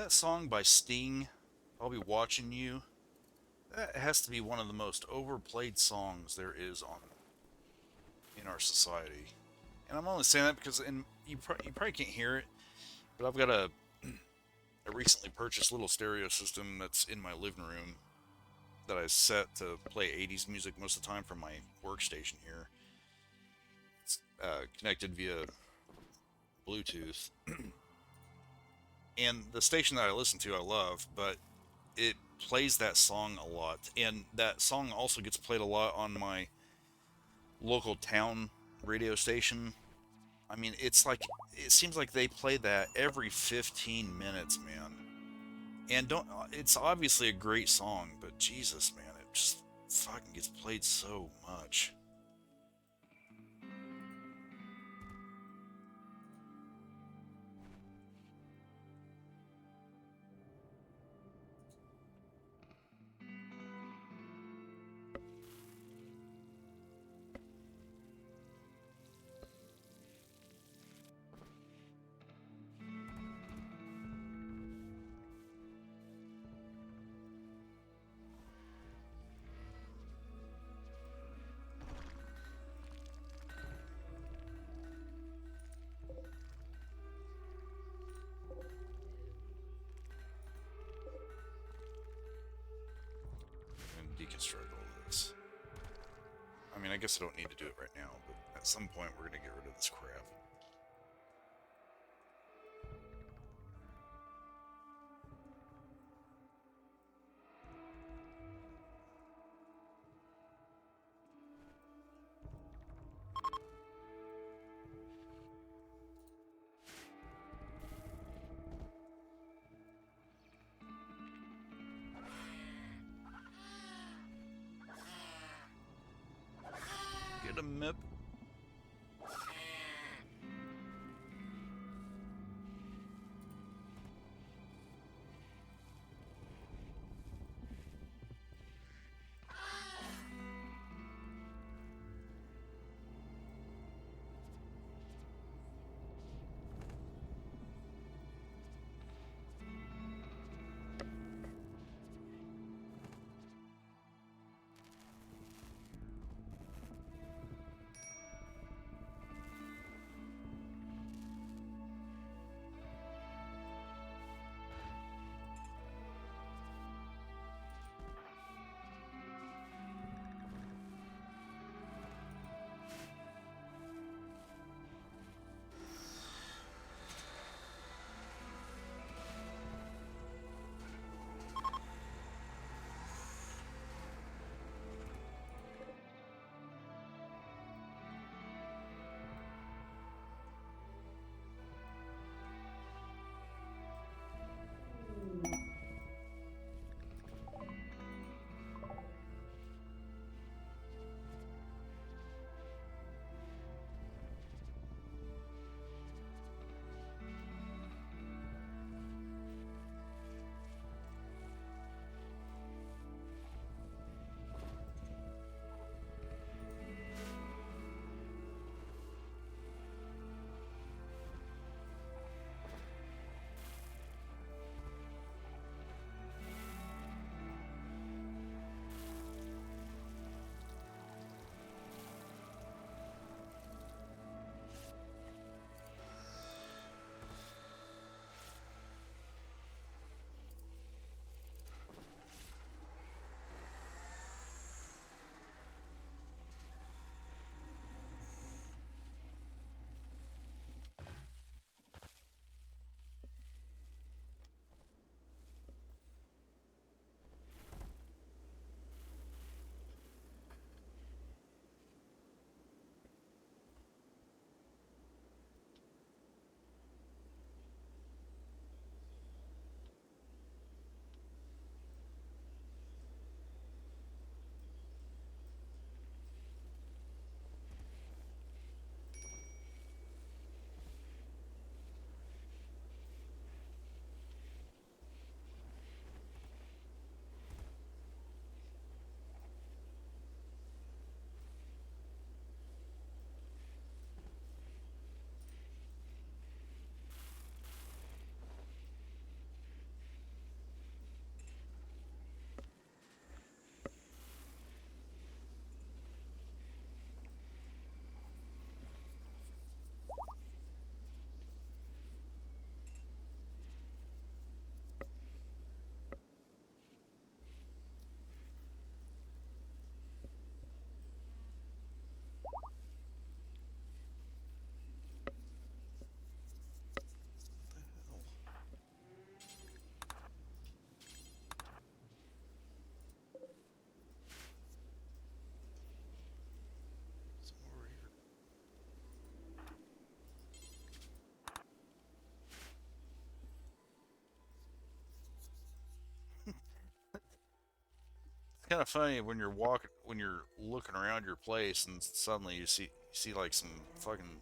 A: That song by Sting, I'll Be Watching You, that has to be one of the most overplayed songs there is on in our society. And I'm only saying that because you probably can't hear it, but I've got a recently purchased little stereo system that's in my living room that I set to play 80s music most of the time from my workstation here. It's connected via Bluetooth. And the station that I listen to, I love, but it plays that song a lot. And that song also gets played a lot on my local town radio station. I mean, it seems like they play that every 15 minutes, man. And don't it's obviously a great song, but Jesus, man, it just fucking gets played so much. And deconstruct all this. I mean, I guess I don't need to do it right now, but at some point we're gonna get rid of this crap. Get a mip. kind of funny when when you're looking around your place, and suddenly you see like some fucking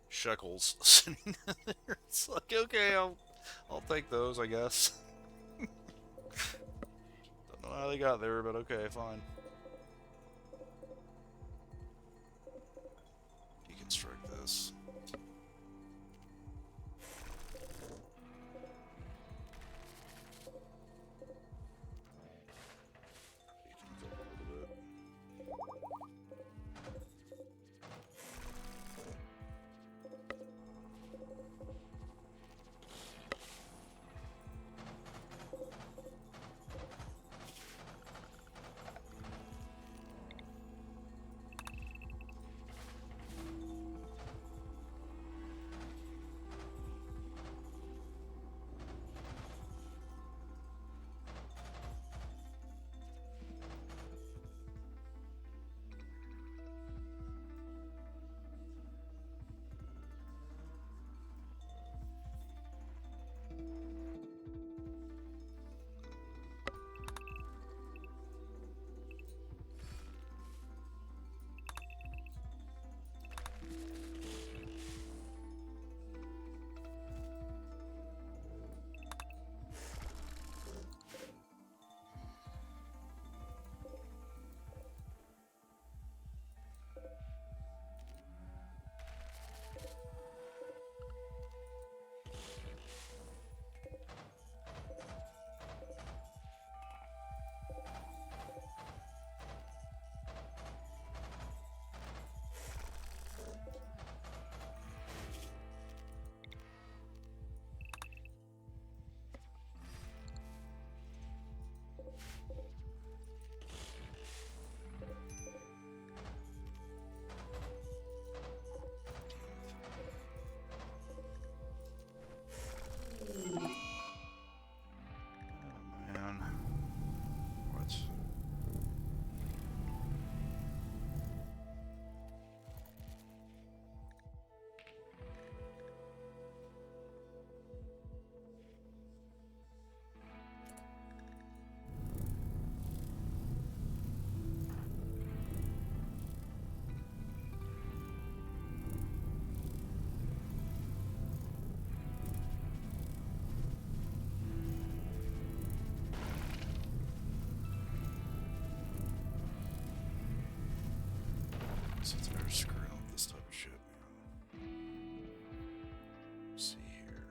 A: shekels sitting there. It's like, okay, I'll take those, I guess. Don't know how they got there, but okay, fine. Deconstruct this. Deconstruct a little bit. Oh man, what? Since they're screwing up this type of shit, man. Let's see here.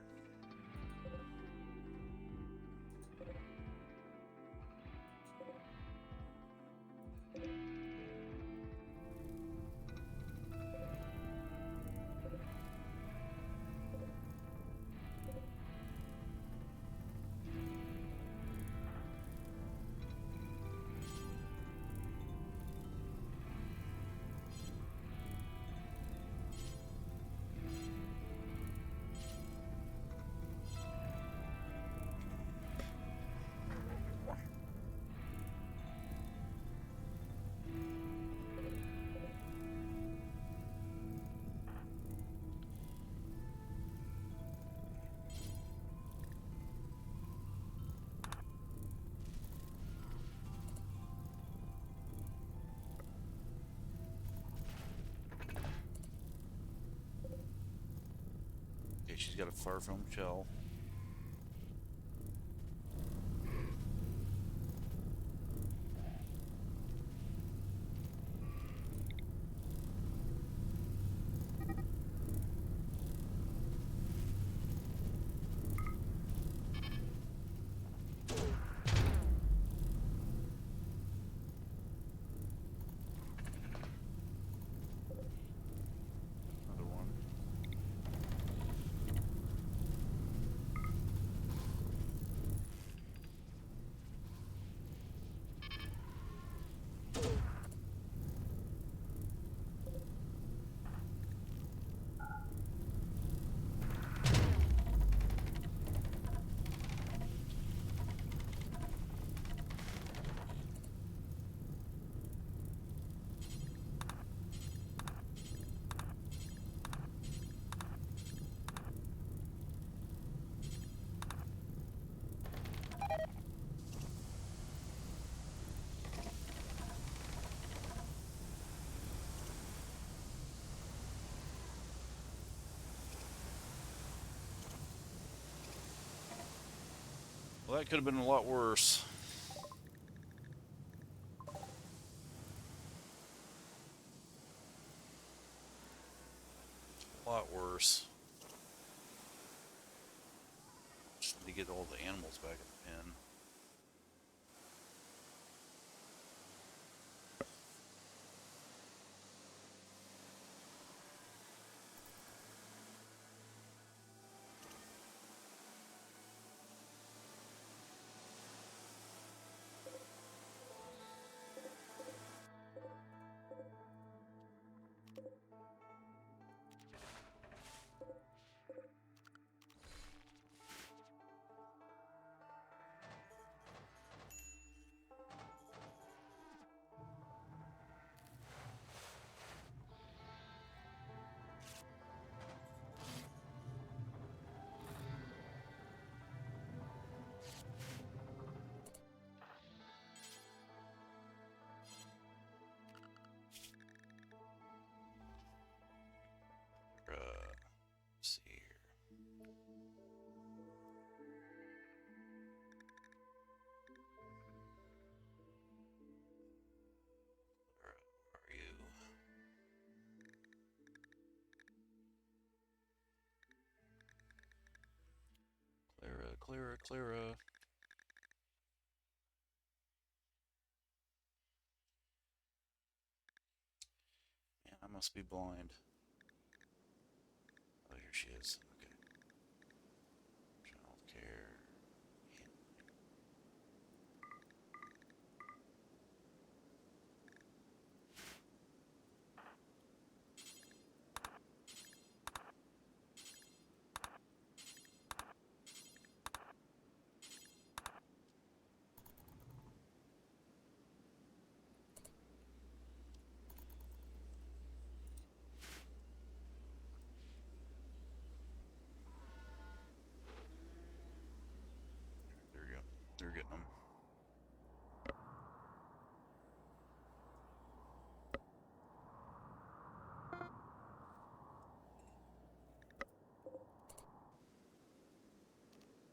A: Okay, she's got a far film shell. Another one. That could have been a lot worse. A lot worse. Just need to get all the animals back in the pen. Let's see here. Where are you? Clara. Man, I must be blind. Oh, here she is. Okay. Child care. There you go. They're getting them.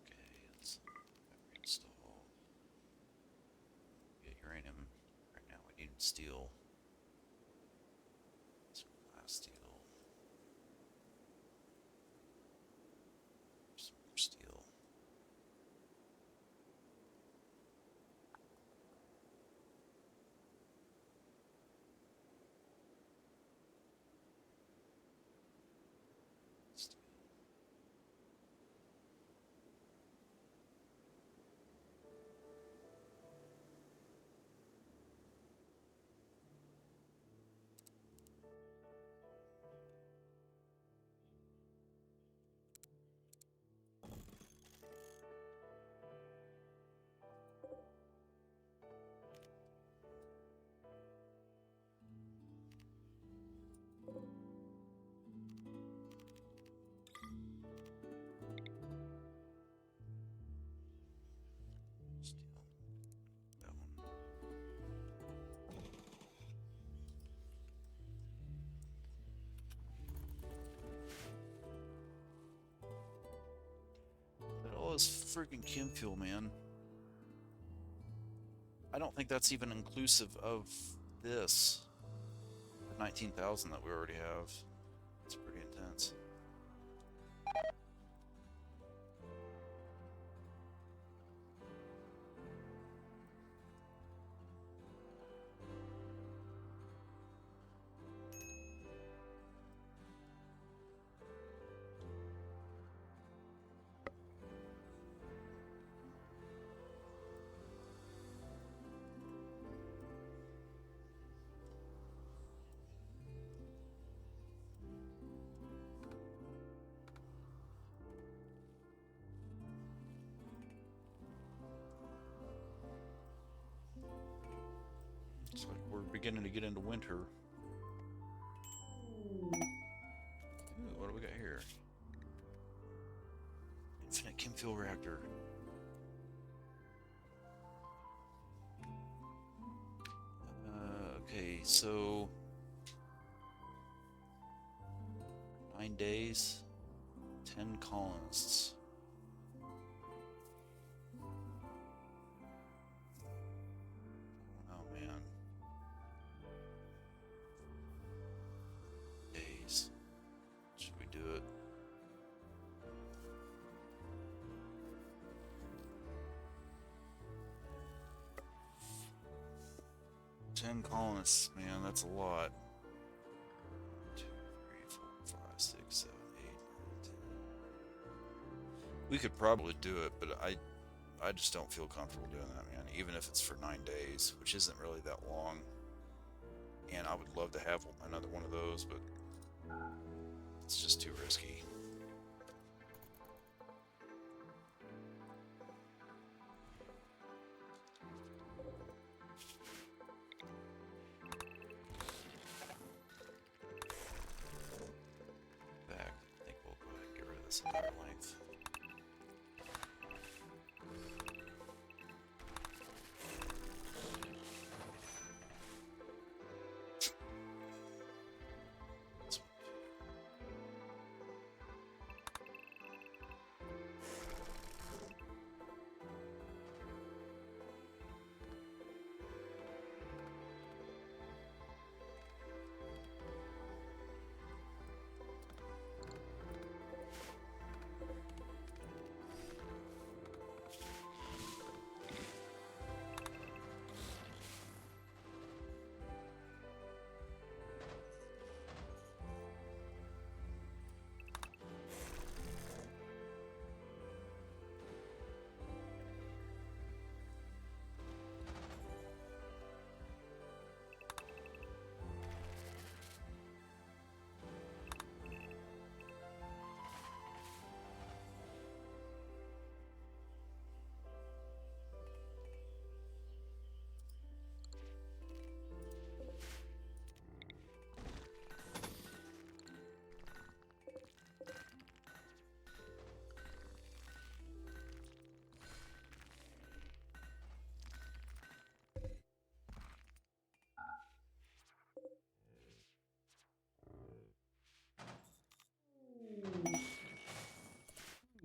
A: Okay, let's install. Get uranium. Right now we need steel. Some glass steel. Some more steel. Steel. Steel. That one. All this freaking chem fuel, man. I don't think that's even inclusive of this. The 19,000 that we already have. It's pretty intense. Looks like we're beginning to get into winter. Ooh, what do we got here? Infinite chem fuel reactor. Okay, so 9 days, 10 colonists. 10 colonists, man, that's a lot. 2, 3, 4, 5, 6, 7, 8, 9, 10. We could probably do it, but I just don't feel comfortable doing that, man. Even if it's for 9 days, which isn't really that long. And I would love to have another one of those, but it's just too risky. Back, I think we'll go ahead and get rid of this entire length.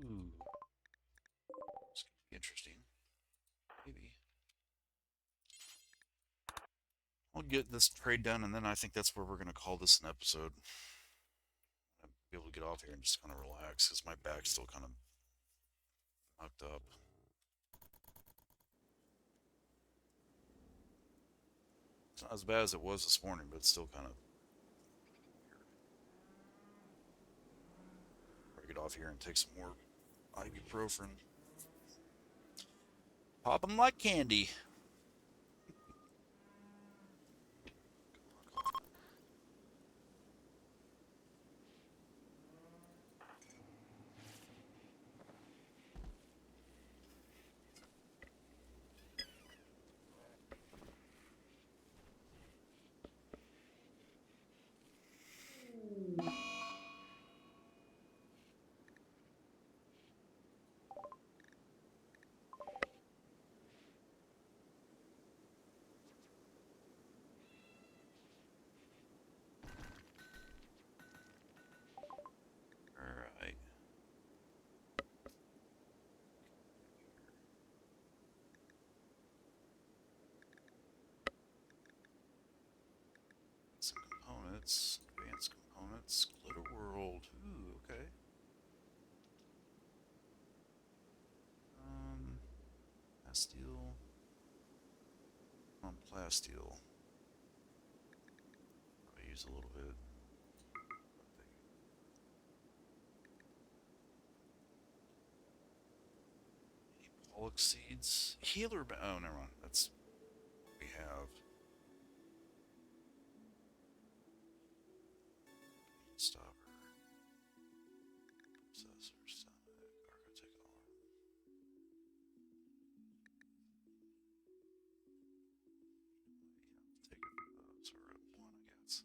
A: Ooh, this could be interesting. Maybe. I'll get this trade done, and then I think that's where we're going to call this an episode. I'll be able to get off here and just kind of relax, because my back's still kind of knocked up. It's not as bad as it was this morning, but it's still kind of weird. Get off here and take some more ibuprofen. Pop them like candy. Alright. Some components. Advanced components. Glitter World. Ooh, okay. Plasteel. Plasteel. I use a little bit. Pollock seeds. Healer. Oh, never mind. That's what we have. Stopper. Processor. Sonic. Architect arm. Yeah, take it. So we're at 1, I guess.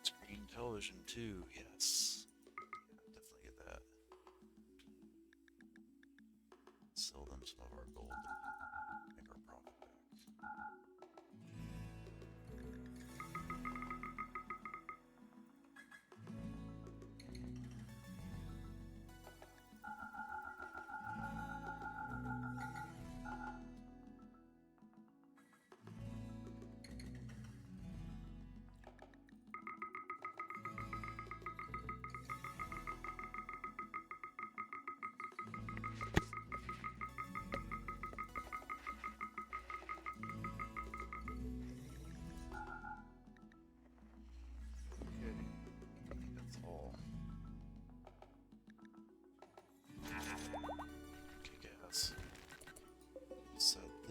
A: Screen television 2. Yes. Yeah, definitely get that. Sell them some of our gold. Make our profit back.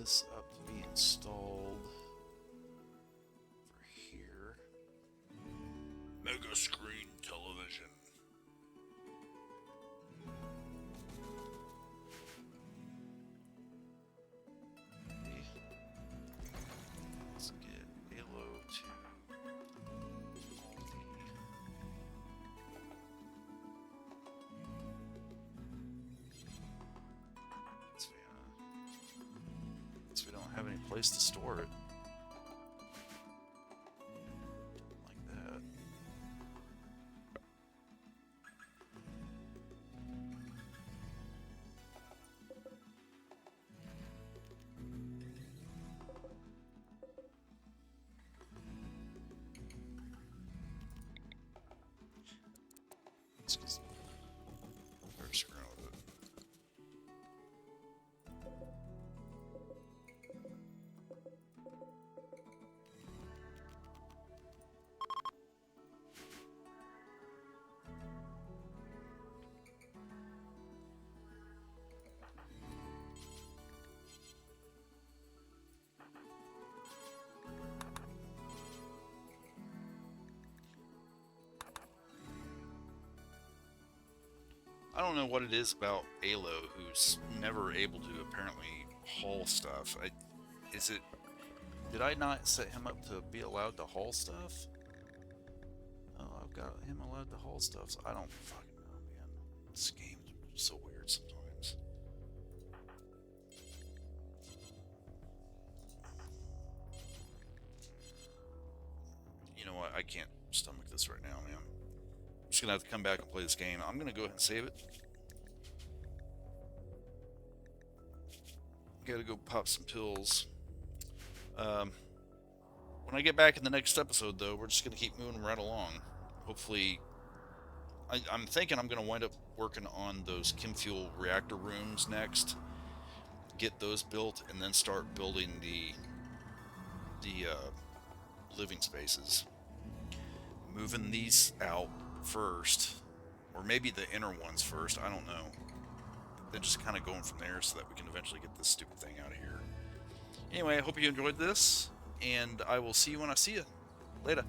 A: this up to be installed for here. Mega screen television. Let's get Halo to multi. So we don't have any place to store it. Like that. Let's just start screwing with it. I don't know what it is about Alo, who's never able to apparently haul stuff. Did I not set him up to be allowed to haul stuff? Oh, I've got him allowed to haul stuff, so I don't fucking know, man. This game's so weird sometimes. You know what? I can't stomach this right now, man. I'm just gonna have to come back and play this game. I'm gonna go ahead and save it. Gotta go pop some pills. When I get back in the next episode, though, we're just gonna keep moving right along. Hopefully, I'm thinking I'm gonna wind up working on those chem fuel reactor rooms next. Get those built, and then start building the living spaces. Moving these out first, or maybe the inner ones first, I don't know. Then just kind of going from there so that we can eventually get this stupid thing out of here. Anyway, I hope you enjoyed this, and I will see you when I see you. Later.